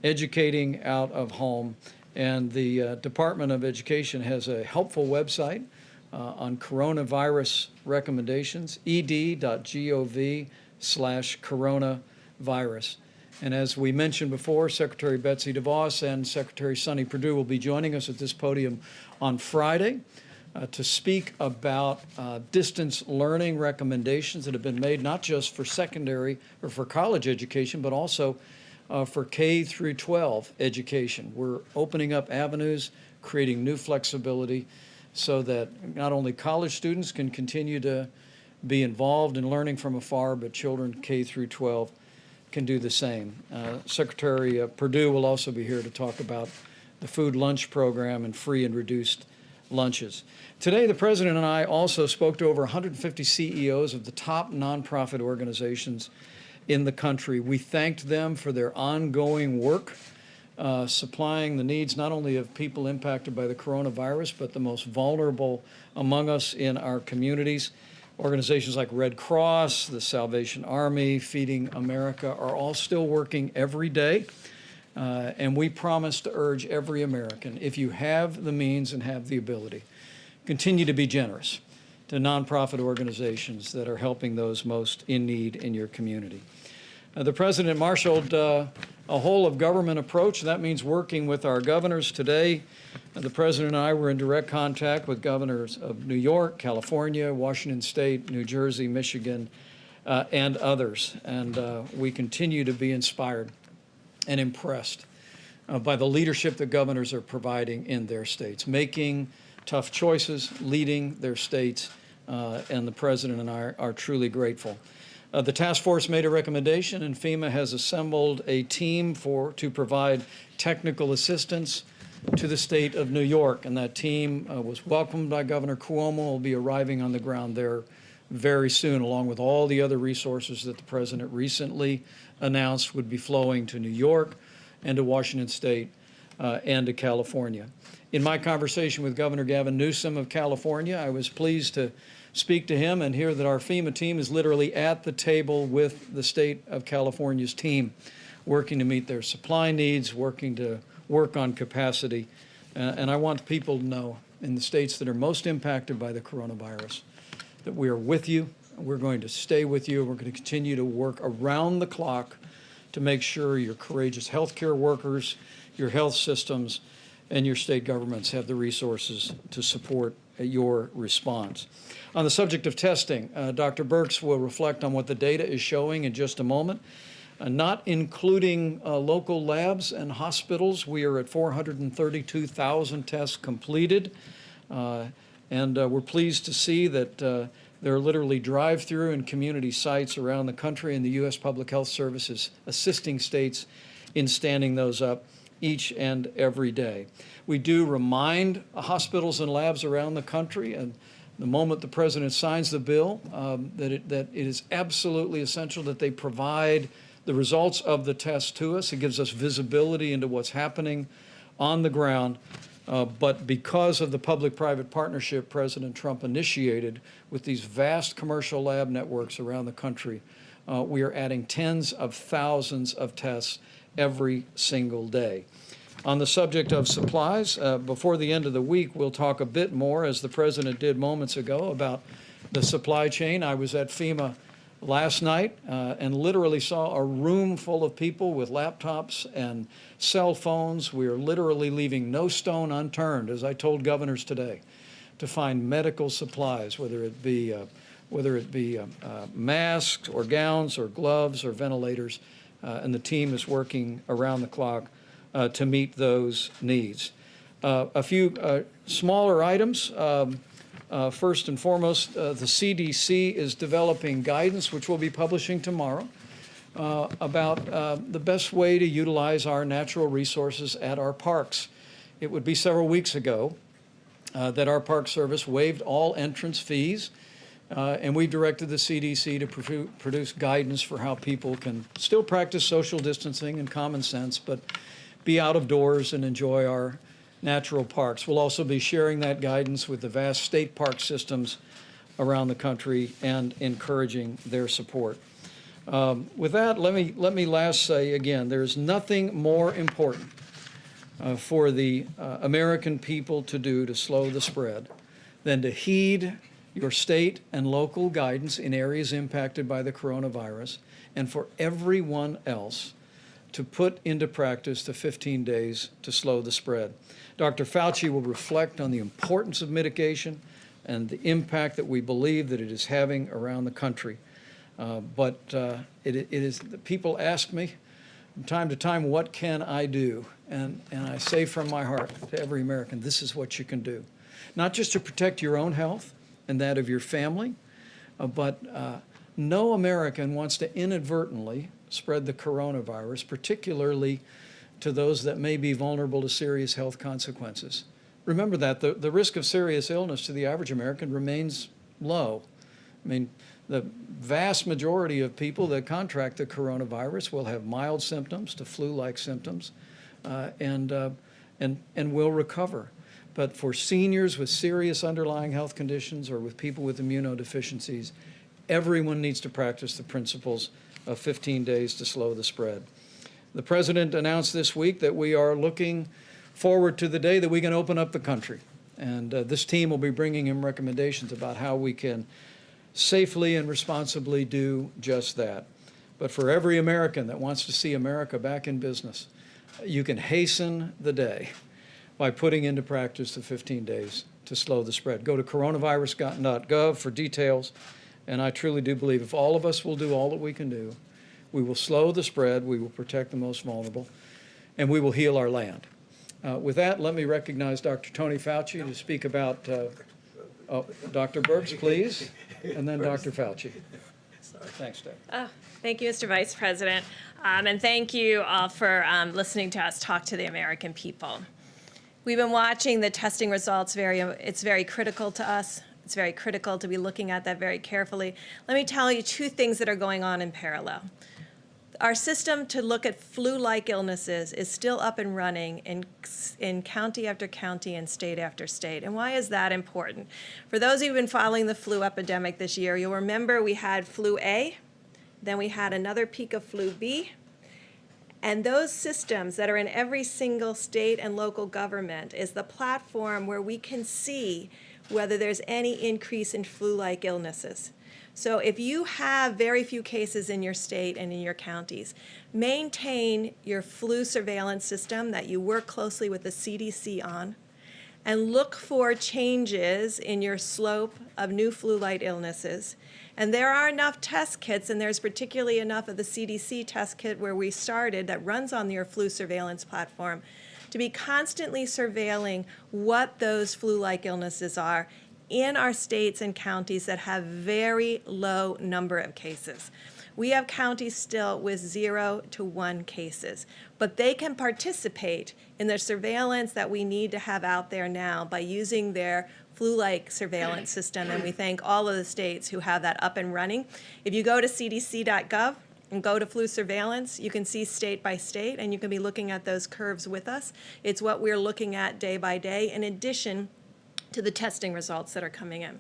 educating out of home. And the Department of Education has a helpful website on coronavirus recommendations, ed.gov/coronavirus. And as we mentioned before, Secretary Betsy DeVos and Secretary Sonny Perdue will be joining us at this podium on Friday to speak about distance learning recommendations that have been made not just for secondary or for college education, but also for K through 12 education. We're opening up avenues, creating new flexibility so that not only college students can continue to be involved in learning from afar, but children K through 12 can do the same. Secretary Perdue will also be here to talk about the food lunch program and free and reduced lunches. Today, the President and I also spoke to over 150 CEOs of the top nonprofit organizations in the country. We thanked them for their ongoing work, supplying the needs not only of people impacted by the coronavirus, but the most vulnerable among us in our communities. Organizations like Red Cross, the Salvation Army, Feeding America are all still working every day. And we promise to urge every American, if you have the means and have the ability, continue to be generous to nonprofit organizations that are helping those most in need in your community. The President marshaled a whole of government approach. That means working with our governors today. The President and I were in direct contact with governors of New York, California, Washington State, New Jersey, Michigan, and others. And we continue to be inspired and impressed by the leadership that governors are providing in their states, making tough choices, leading their states, and the President and I are truly grateful. The task force made a recommendation, and FEMA has assembled a team to provide technical assistance to the state of New York. And that team was welcomed by Governor Cuomo, will be arriving on the ground there very soon, along with all the other resources that the president recently announced would be flowing to New York and to Washington State and to California. In my conversation with Governor Gavin Newsom of California, I was pleased to speak to him and hear that our FEMA team is literally at the table with the state of California's team, working to meet their supply needs, working to work on capacity. And I want people to know in the states that are most impacted by the coronavirus that we are with you. We're going to stay with you. We're going to continue to work around the clock to make sure your courageous healthcare workers, your health systems, and your state governments have the resources to support your response. On the subject of testing, Dr. Birx will reflect on what the data is showing in just a moment. Not including local labs and hospitals, we are at 432,000 tests completed. And we're pleased to see that there are literally drive-through and community sites around the country, and the U.S. Public Health Service is assisting states in standing those up each and every day. We do remind hospitals and labs around the country, and the moment the president signs the bill, that it is absolutely essential that they provide the results of the test to us. It gives us visibility into what's happening on the ground. But because of the public-private partnership President Trump initiated with these vast commercial lab networks around the country, we are adding tens of thousands of tests every single day. On the subject of supplies, before the end of the week, we'll talk a bit more, as the President did moments ago, about the supply chain. I was at FEMA last night and literally saw a room full of people with laptops and cell phones. We are literally leaving no stone unturned, as I told governors today, to find medical supplies, whether it be masks or gowns or gloves or ventilators, and the team is working around the clock to meet those needs. A few smaller items. First and foremost, the CDC is developing guidance, which we'll be publishing tomorrow, about the best way to utilize our natural resources at our parks. It would be several weeks ago that our Park Service waived all entrance fees, and we directed the CDC to produce guidance for how people can still practice social distancing and common sense, but be out of doors and enjoy our natural parks. We'll also be sharing that guidance with the vast state park systems around the country and encouraging their support. With that, let me last say again, there's nothing more important for the American people to do to slow the spread than to heed your state and local guidance in areas impacted by the coronavirus, and for everyone else to put into practice the 15 days to slow the spread. Dr. Fauci will reflect on the importance of mitigation and the impact that we believe that it is having around the country. People ask me from time to time, what can I do? And I say from my heart to every American, this is what you can do. Not just to protect your own health and that of your family, but no American wants to inadvertently spread the coronavirus, particularly to those that may be vulnerable to serious health consequences. Remember that the risk of serious illness to the average American remains low. I mean, the vast majority of people that contract the coronavirus will have mild symptoms to flu-like symptoms and will recover. But for seniors with serious underlying health conditions or with people with immunodeficiencies, everyone needs to practice the principles of 15 days to slow the spread. The President announced this week that we are looking forward to the day that we can open up the country. And this team will be bringing him recommendations about how we can safely and responsibly do just that. But for every American that wants to see America back in business, you can hasten the day by putting into practice the 15 days to slow the spread. Go to coronavirus.gov for details. And I truly do believe if all of us will do all that we can do, we will slow the spread, we will protect the most vulnerable, and we will heal our land. With that, let me recognize Dr. Tony Fauci to speak about, Dr. Birx, please, and then Dr. Fauci. Thanks, Deb. Thank you, Mr. Vice President. And thank you all for listening to us talk to the American people. We've been watching the testing results. It's very critical to us. It's very critical to be looking at that very carefully. Let me tell you two things that are going on in parallel. Our system to look at flu-like illnesses is still up and running in county after county and state after state. And why is that important? For those who've been following the flu epidemic this year, you'll remember we had flu A, then we had another peak of flu B, and those systems that are in every single state and local government is the platform where we can see whether there's any increase in flu-like illnesses. So if you have very few cases in your state and in your counties, maintain your flu surveillance system that you work closely with the CDC on, and look for changes in your slope of new flu-like illnesses. And there are enough test kits, and there's particularly enough of the CDC test kit where we started that runs on your flu surveillance platform to be constantly surveilling what those flu-like illnesses are in our states and counties that have very low number of cases. We have counties still with 0 to 1 cases, but they can participate in the surveillance that we need to have out there now by using their flu-like surveillance system, and we thank all of the states who have that up and running. If you go to cdc.gov and go to flu surveillance, you can see state by state, and you can be looking at those curves with us. It's what we're looking at day by day, in addition to the testing results that are coming in.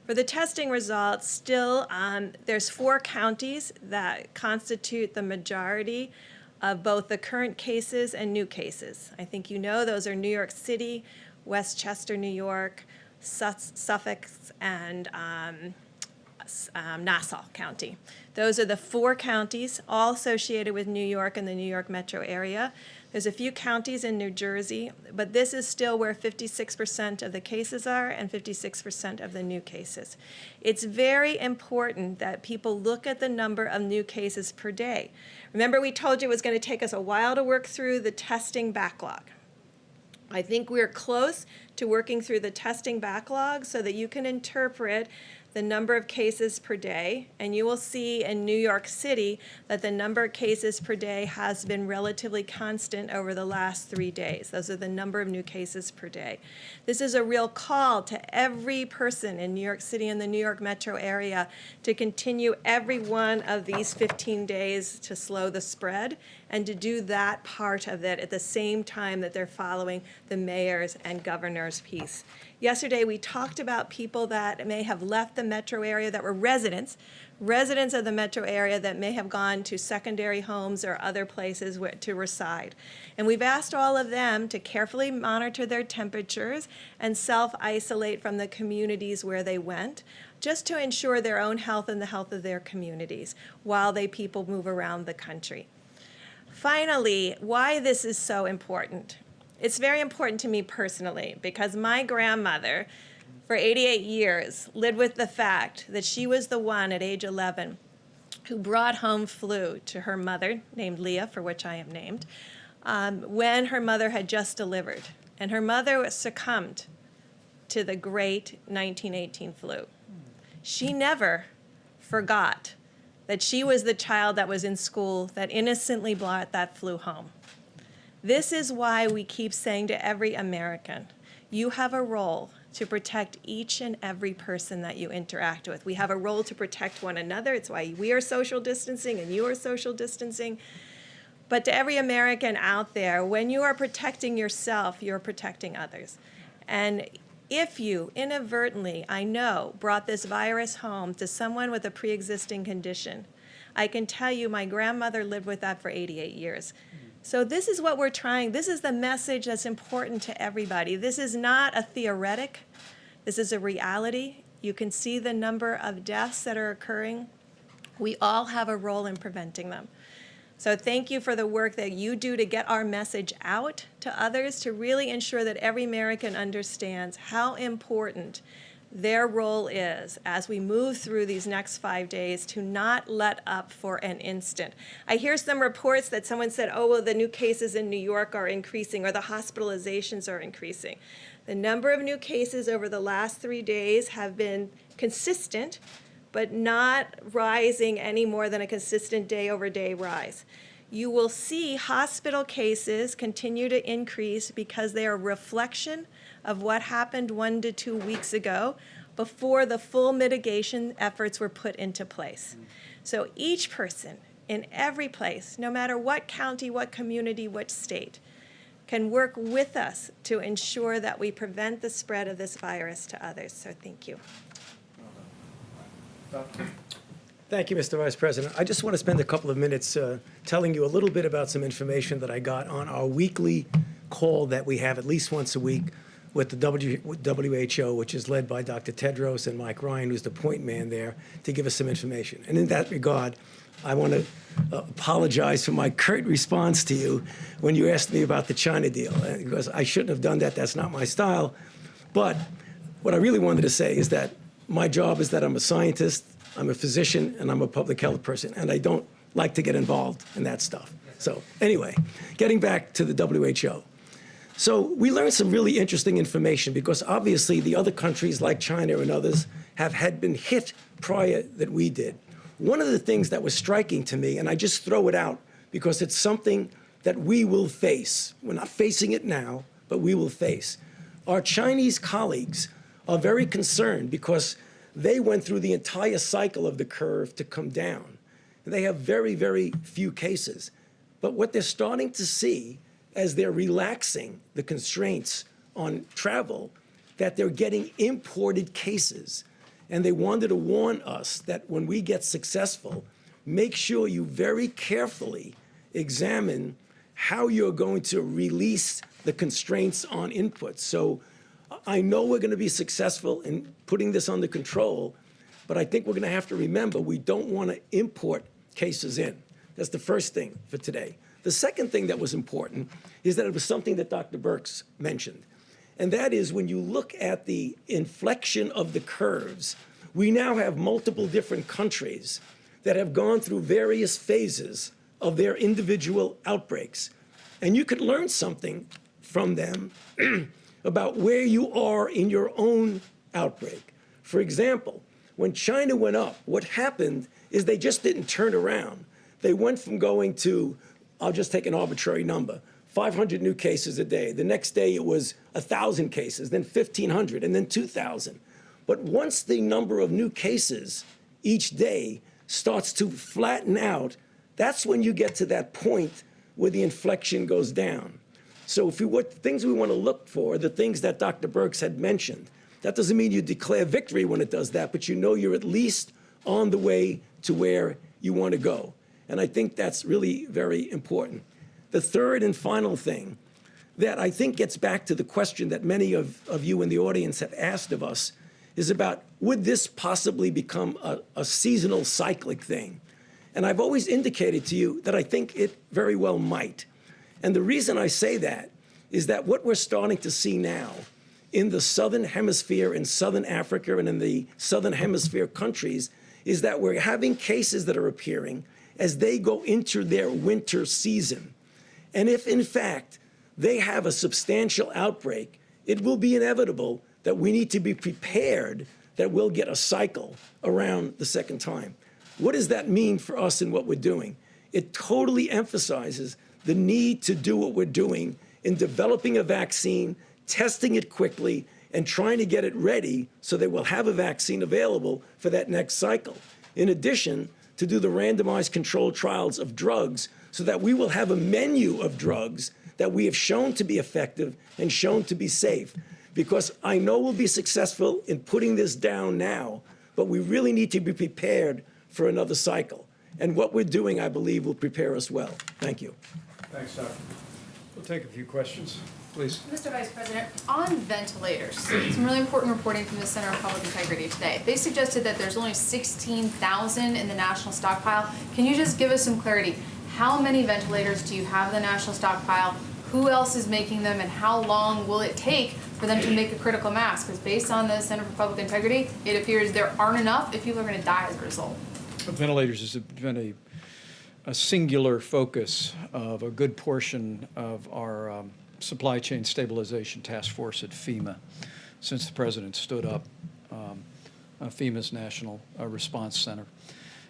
For the testing results, still, there's 4 counties that constitute the majority of both the current cases and new cases. I think you know those are New York City, Westchester, New York, Suffolk, and Nassau County. Those are the 4 counties, all associated with New York and the New York metro area. There's a few counties in New Jersey, but this is still where 56% of the cases are and 56% of the new cases. It's very important that people look at the number of new cases per day. Remember, we told you it was going to take us a while to work through the testing backlog. I think we're close to working through the testing backlog so that you can interpret the number of cases per day, and you will see in New York City that the number of cases per day has been relatively constant over the last 3 days. Those are the number of new cases per day. This is a real call to every person in New York City and the New York metro area to continue every one of these 15 days to slow the spread and to do that part of it at the same time that they're following the mayor's and governor's piece. Yesterday, we talked about people that may have left the metro area that were residents of the metro area that may have gone to secondary homes or other places to reside. And we've asked all of them to carefully monitor their temperatures and self-isolate from the communities where they went, just to ensure their own health and the health of their communities while people move around the country. Finally, why this is so important. It's very important to me personally because my grandmother, for 88 years, lived with the fact that she was the one at age 11 who brought home flu to her mother, named Leah, for which I am named, when her mother had just delivered. And her mother succumbed to the great 1918 flu. She never forgot that she was the child that was in school that innocently brought that flu home. This is why we keep saying to every American, you have a role to protect each and every person that you interact with. We have a role to protect one another. It's why we are social distancing and you are social distancing. But to every American out there, when you are protecting yourself, you're protecting others. And if you inadvertently, I know, brought this virus home to someone with a pre-existing condition, I can tell you my grandmother lived with that for 88 years. So this is what we're trying. This is the message that's important to everybody. This is not a theoretic. This is a reality. You can see the number of deaths that are occurring. We all have a role in preventing them. So thank you for the work that you do to get our message out to others, to really ensure that every American understands how important their role is as we move through these next 5 days to not let up for an instant. I hear some reports that someone said, oh, well, the new cases in New York are increasing or the hospitalizations are increasing. The number of new cases over the last 3 days have been consistent but not rising any more than a consistent day-over-day rise. You will see hospital cases continue to increase because they are a reflection of what happened 1 to 2 weeks ago before the full mitigation efforts were put into place. So each person in every place, no matter what county, what community, what state, can work with us to ensure that we prevent the spread of this virus to others. So thank you. Thank you, Mr. Vice President. I just want to spend a couple of minutes telling you a little bit about some information that I got on our weekly call that we have at least once a week with the WHO, which is led by Dr. Tedros and Mike Ryan, who's the point man there, to give us some information. And in that regard, I want to apologize for my curt response to you when you asked me about the China deal, because I shouldn't have done that. That's not my style. But what I really wanted to say is that my job is that I'm a scientist, I'm a physician, and I'm a public health person, and I don't like to get involved in that stuff. So anyway, getting back to the WHO. So we learned some really interesting information because obviously the other countries like China and others had been hit prior that we did. One of the things that was striking to me, and I just throw it out because it's something that we will face. We're not facing it now, but we will face. Our Chinese colleagues are very concerned because they went through the entire cycle of the curve to come down. They have very, very few cases. But what they're starting to see as they're relaxing the constraints on travel, that they're getting imported cases. And they wanted to warn us that when we get successful, make sure you very carefully examine how you're going to release the constraints on inputs. So I know we're going to be successful in putting this under control, but I think we're going to have to remember we don't want to import cases in. That's the first thing for today. The second thing that was important is that it was something that Dr. Birx mentioned, and that is when you look at the inflection of the curves, we now have multiple different countries that have gone through various phases of their individual outbreaks. And you could learn something from them about where you are in your own outbreak. For example, when China went up, what happened is they just didn't turn around. They went from going to, I'll just take an arbitrary number, 500 new cases a day. The next day it was 1,000 cases, then 1,500, and then 2,000. But once the number of new cases each day starts to flatten out, that's when you get to that point where the inflection goes down. So what things we want to look for, the things that Dr. Birx had mentioned. That doesn't mean you declare victory when it does that, but you know you're at least on the way to where you want to go. And I think that's really very important. The third and final thing that I think gets back to the question that many of you in the audience have asked of us is about, would this possibly become a seasonal cyclic thing? And I've always indicated to you that I think it very well might. And the reason I say that is that what we're starting to see now in the Southern Hemisphere, in Southern Africa, and in the Southern Hemisphere countries is that we're having cases that are appearing as they go into their winter season. And if, in fact, they have a substantial outbreak, it will be inevitable that we need to be prepared that we'll get a cycle around the second time. What does that mean for us and what we're doing? It totally emphasizes the need to do what we're doing in developing a vaccine, testing it quickly, and trying to get it ready so that we'll have a vaccine available for that next cycle. In addition, to do the randomized controlled trials of drugs so that we will have a menu of drugs that we have shown to be effective and shown to be safe. Because I know we'll be successful in putting this down now, but we really need to be prepared for another cycle. And what we're doing, I believe, will prepare us well. Thank you. Thanks, Doctor. We'll take a few questions, please. Mr. Vice President, on ventilators, some really important reporting from the Center of Public Integrity today. They suggested that there's only 16,000 in the national stockpile. Can you just give us some clarity? How many ventilators do you have in the national stockpile? Who else is making them, and how long will it take for them to make a critical mass? Because based on the Center for Public Integrity, it appears there aren't enough if people are going to die as a result. Ventilators has been a singular focus of a good portion of our supply chain stabilization task force at FEMA since the president stood up FEMA's National Response Center.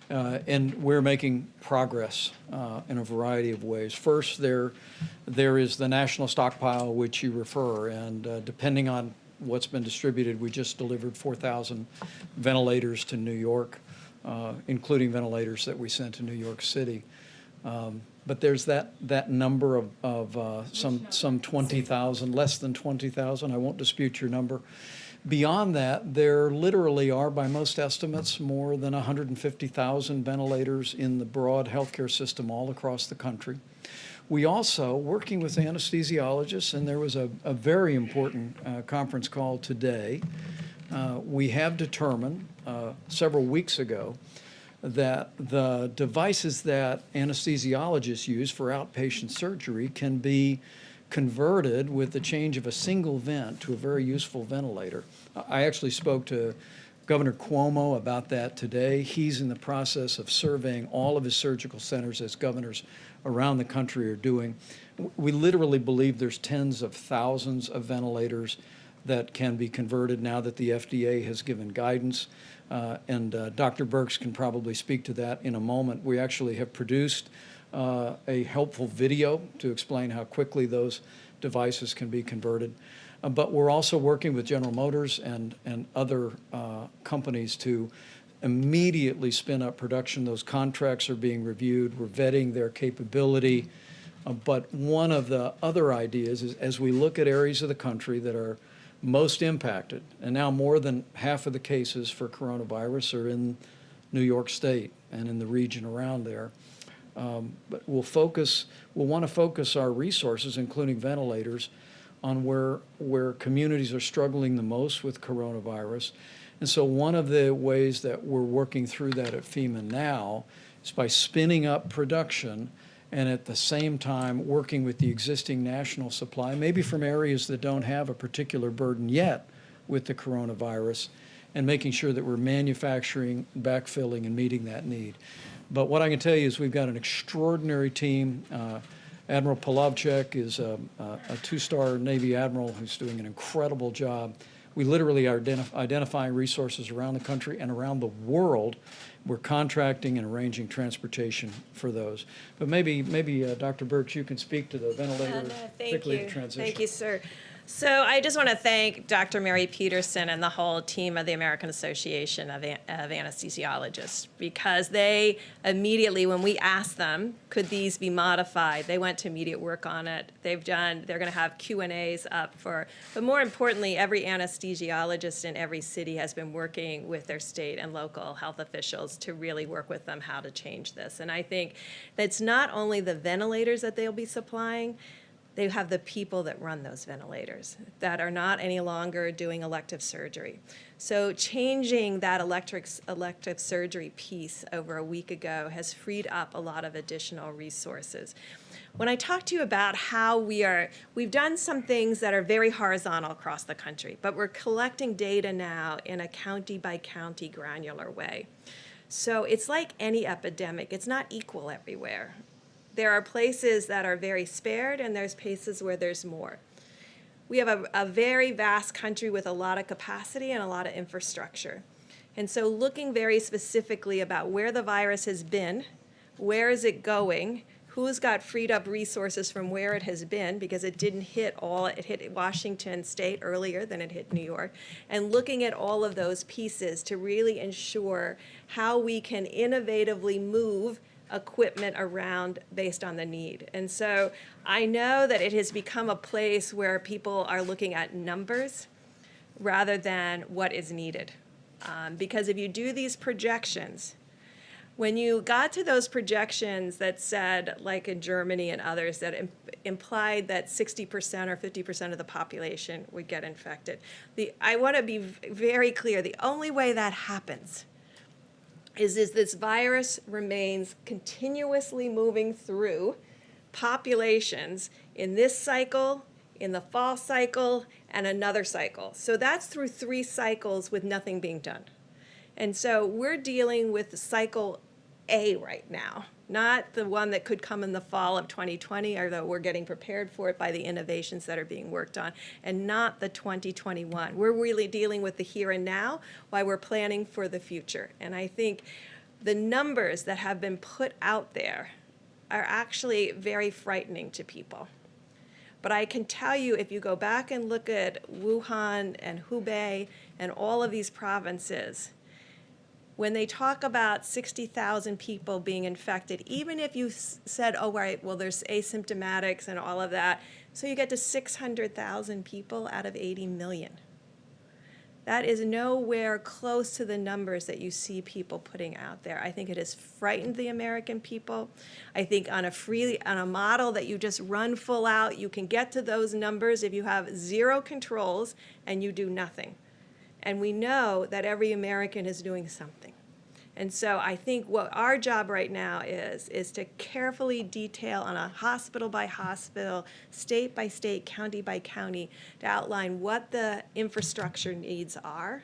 And we're making progress in a variety of ways. First, there is the national stockpile, which you refer, and depending on what's been distributed, we just delivered 4,000 ventilators to New York, including ventilators that we sent to New York City. But there's that number of some 20,000, less than 20,000. I won't dispute your number. Beyond that, there literally are, by most estimates, more than 150,000 ventilators in the broad healthcare system all across the country. We also, working with anesthesiologists, and there was a very important conference call today, we have determined several weeks ago that the devices that anesthesiologists use for outpatient surgery can be converted with the change of a single vent to a very useful ventilator. I actually spoke to Governor Cuomo about that today. He's in the process of surveying all of his surgical centers, as governors around the country are doing. We literally believe there's tens of thousands of ventilators that can be converted now that the FDA has given guidance. And Dr. Birx can probably speak to that in a moment. We actually have produced a helpful video to explain how quickly those devices can be converted. But we're also working with General Motors and other companies to immediately spin up production. Those contracts are being reviewed. We're vetting their capability. But one of the other ideas is, as we look at areas of the country that are most impacted, and now more than half of the cases for coronavirus are in New York State and in the region around there. But we'll want to focus our resources, including ventilators, on where communities are struggling the most with coronavirus. And so one of the ways that we're working through that at FEMA now is by spinning up production and at the same time working with the existing national supply, maybe from areas that don't have a particular burden yet with the coronavirus, and making sure that we're manufacturing, backfilling, and meeting that need. But what I can tell you is we've got an extraordinary team. Admiral Polovchek is a two-star Navy admiral who's doing an incredible job. We literally are identifying resources around the country and around the world. We're contracting and arranging transportation for those. But maybe Dr. Birx, you can speak to the ventilator, particularly the transition. Thank you, sir. So I just want to thank Dr. Mary Peterson and the whole team of the American Association of Anesthesiologists, because they immediately, when we asked them, could these be modified, they went to immediate work on it. They're going to have Q&As up but more importantly, every anesthesiologist in every city has been working with their state and local health officials to really work with them how to change this. And I think that's not only the ventilators that they'll be supplying, they have the people that run those ventilators that are not any longer doing elective surgery. So changing that elective surgery piece over a week ago has freed up a lot of additional resources. When I talk to you about how we've done some things that are very horizontal across the country, but we're collecting data now in a county by county granular way. So it's like any epidemic, it's not equal everywhere. There are places that are very spared, and there's places where there's more. We have a very vast country with a lot of capacity and a lot of infrastructure. And so looking very specifically about where the virus has been, where is it going, who's got freed up resources from where it has been, because it didn't hit it hit Washington State earlier than it hit New York, and looking at all of those pieces to really ensure how we can innovatively move equipment around based on the need. And so I know that it has become a place where people are looking at numbers rather than what is needed. Because if you do these projections, when you got to those projections that said, like in Germany and others, that implied that 60% or 50% of the population would get infected, I want to be very clear, the only way that happens is this virus remains continuously moving through populations in this cycle, in the fall cycle, and another cycle. So that's through 3 cycles with nothing being done. And so we're dealing with cycle A right now. not the one that could come in the fall of 2020, although we're getting prepared for it by the innovations that are being worked on, and not the 2021. We're really dealing with the here and now while we're planning for the future. And I think the numbers that have been put out there are actually very frightening to people. But I can tell you, if you go back and look at Wuhan and Hubei and all of these provinces, when they talk about 60,000 people being infected, even if you said, oh, right, well, there's asymptomatics and all of that, so you get to 600,000 people out of 80 million. That is nowhere close to the numbers that you see people putting out there. I think it has frightened the American people. I think on a model that you just run full out, you can get to those numbers if you have zero controls and you do nothing. And we know that every American is doing something. And so I think what our job right now is to carefully detail on a hospital by hospital, state by state, county by county, to outline what the infrastructure needs are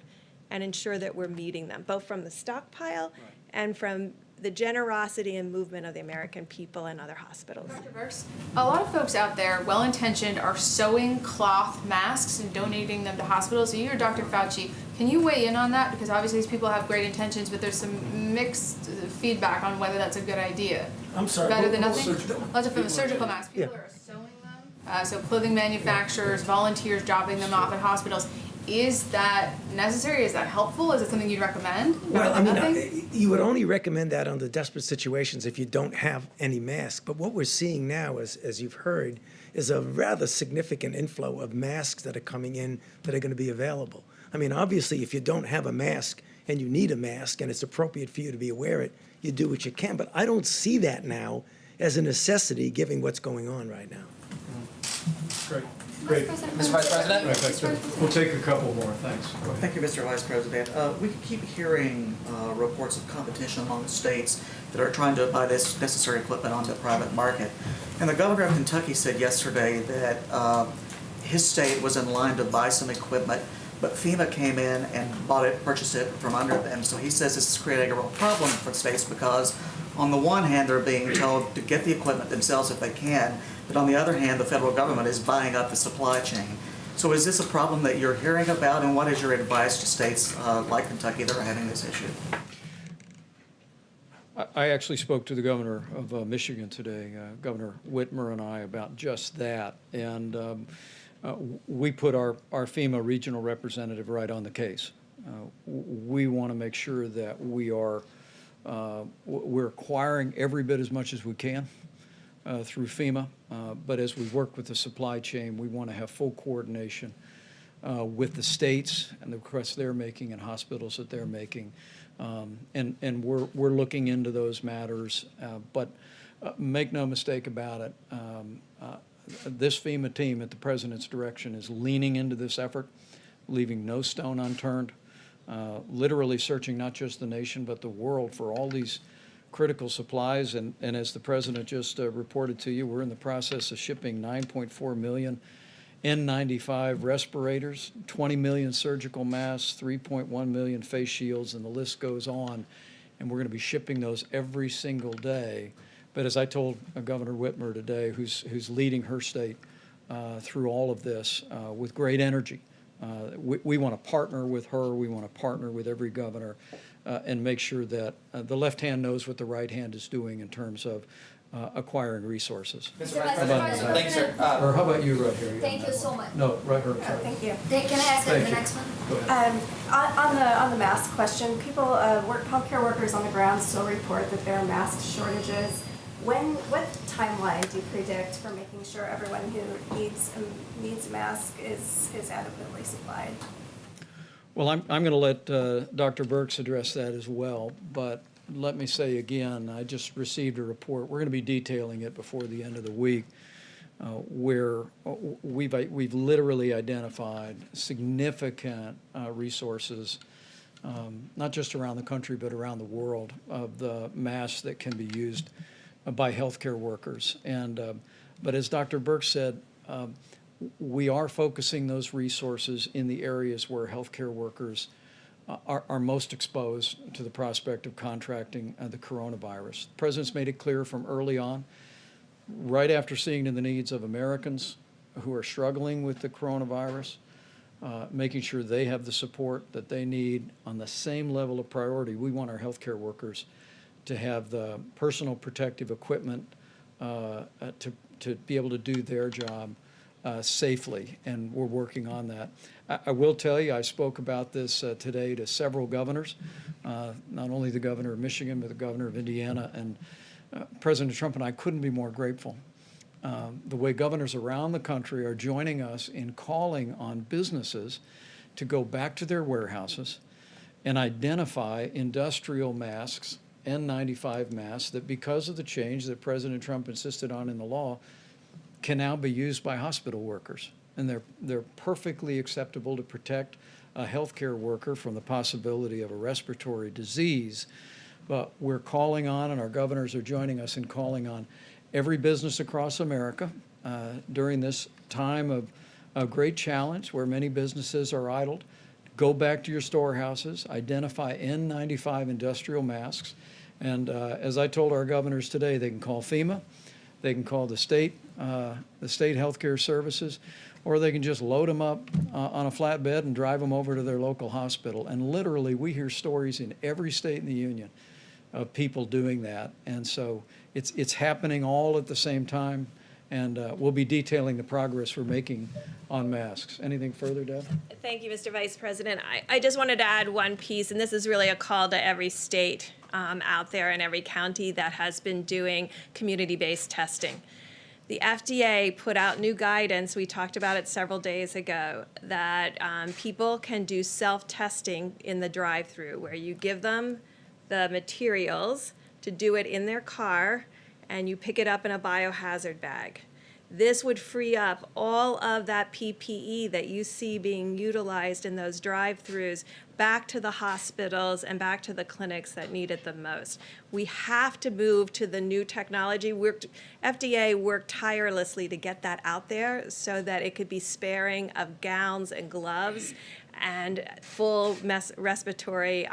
and ensure that we're meeting them, both from the stockpile and from the generosity and movement of the American people and other hospitals. Dr. Burks, a lot of folks out there, well-intentioned, are sewing cloth masks and donating them to hospitals. So you or Dr. Fauci, can you weigh in on that? Because obviously these people have great intentions, but there's some mixed feedback on whether that's a good idea. I'm sorry. Better than nothing? Surgical. Lots of from surgical masks. People are sewing them. So clothing manufacturers, volunteers dropping them off at hospitals. Is that necessary? Is that helpful? Is it something you'd recommend? Well, I Better than mean, nothing? you would only recommend that under desperate situations if you don't have any mask. But what we're seeing now, as you've heard, is a rather significant inflow of masks that are coming in that are going to be available. I mean, obviously, if you don't have a mask and you need a mask and it's appropriate for you to be wear it, you do what you can. But I don't see that now as a necessity, given what's going on right now. Great. Great. Mr. Vice President? We'll take a couple more, thanks. Go ahead. Thank you, Mr. Vice President. We keep hearing reports of competition among states that are trying to buy this necessary equipment on the private market. And the governor of Kentucky said yesterday that his state was in line to buy some equipment, but FEMA came in and purchased it from under them. So he says this is creating a real problem for states because on the one hand, they're being told to get the equipment themselves if they can, but on the other hand, the federal government is buying up the supply chain. So is this a problem that you're hearing about, and what is your advice to states like Kentucky that are having this issue? I actually spoke to the governor of Michigan today, Governor Whitmer and I, about just that. And we put our FEMA regional representative right on the case. We want to make sure that we're acquiring every bit as much as we can through FEMA, but as we work with the supply chain, we want to have full coordination with the states and the requests they're making and hospitals that they're making, and we're looking into those matters. But make no mistake about it, this FEMA team at the President's direction is leaning into this effort, leaving no stone unturned, literally searching not just the nation but the world for all these critical supplies. And as the President just reported to you, we're in the process of shipping 9.4 million N95 respirators, 20 million surgical masks, 3.1 million face shields, and the list goes on. And we're going to be shipping those every single day. But as I told Governor Whitmer today, who's leading her state through all of this with great energy, we want to partner with her. We want to partner with every governor and make sure that the left hand knows what the right hand is doing in terms of acquiring resources. Mr. Vice President, thank you, sir. Or how about you right here? Thank you so much. No, right here. Thank you. Can I ask the Thank you. next one? Go ahead. On the mask question, healthcare workers on the ground still report that there are mask shortages. What timeline do you predict for making sure everyone who needs a mask is adequately supplied? Well, I'm going to let Dr. Burks address that as well, but let me say again, I just received a report. We're going to be detailing it before the end of the week, where we've literally identified significant resources, not just around the country but around the world, of the masks that can be used by healthcare workers. But as Dr. Burks said, we are focusing those resources in the areas where healthcare workers are most exposed to the prospect of contracting the coronavirus. The President's made it clear from early on, right after seeing the needs of Americans who are struggling with the coronavirus, making sure they have the support that they need on the same level of priority. We want our healthcare workers to have the personal protective equipment to be able to do their job safely, and we're working on that. I will tell you, I spoke about this today to several governors, not only the governor of Michigan, but the governor of Indiana, and President Trump and I couldn't be more grateful. The way governors around the country are joining us in calling on businesses to go back to their warehouses and identify industrial masks, N95 masks, that because of the change that President Trump insisted on in the law, can now be used by hospital workers. And they're perfectly acceptable to protect a healthcare worker from the possibility of a respiratory disease. But we're calling on, and our governors are joining us in calling on every business across America during this time of great challenge where many businesses are idled. Go back to your storehouses, identify N95 industrial masks, and as I told our governors today, they can call FEMA, they can call the state healthcare services, or they can just load them up on a flatbed and drive them over to their local hospital. And literally, we hear stories in every state in the union of people doing that. And so it's happening all at the same time, and we'll be detailing the progress we're making on masks. Anything further, Deb? Thank you, Mr. Vice President. I just wanted to add one piece, and this is really a call to every state out there and every county that has been doing community-based testing. The FDA put out new guidance, we talked about it several days ago, that people can do self-testing in the drive-through, where you give them the materials to do it in their car, and you pick it up in a biohazard bag. This would free up all of that PPE that you see being utilized in those drive-throughs back to the hospitals and back to the clinics that need it the most. We have to move to the new technology. FDA worked tirelessly to get that out there so that it could be sparing of gowns and gloves and full respiratory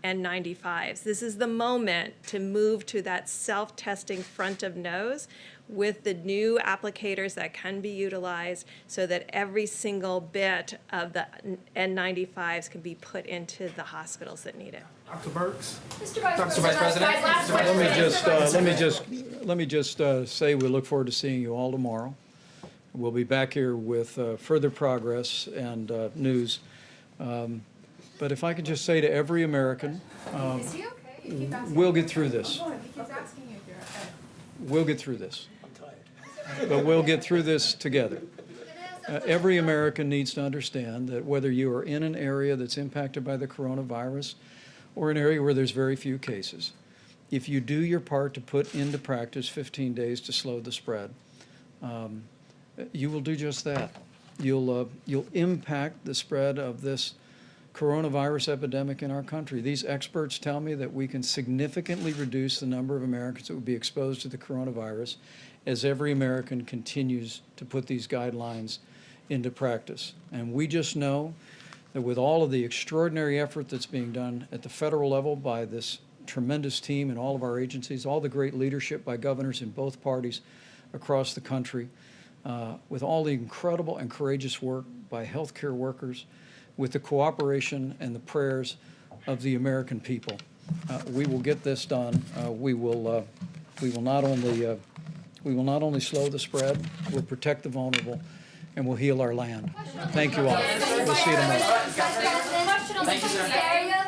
N95s. This is the moment to move to that self-testing front of nose with the new applicators that can be utilized so that every single bit of the N95s can be put into the hospitals that need it. Dr. Burks? Mr. Vice Dr. Vice President? Last question. Let me just say we look forward to seeing you all tomorrow. We'll be back here with further progress and news. But if I could just say to every American, Is he okay? He keeps asking. we'll get through this. He keeps asking you if you're okay. We'll get through this. But we'll get through this together. Every American needs to understand that whether you are in an area that's impacted by the coronavirus or an area where there's very few cases, if you do your part to put into practice 15 days to slow the spread, you will do just that. You'll impact the spread of this coronavirus epidemic in our country. These experts tell me that we can significantly reduce the number of Americans that would be exposed to the coronavirus as every American continues to put these guidelines into practice. And we just know that with all of the extraordinary effort that's being done at the federal level by this tremendous team and all of our agencies, all the great leadership by governors in both parties across the country, with all the incredible and courageous work by healthcare workers, with the cooperation and the prayers of the American people, we will get this done. We will not only slow the spread, we'll protect the vulnerable, and we'll heal our land. Thank you all. We'll see you tomorrow. Thank you, sir.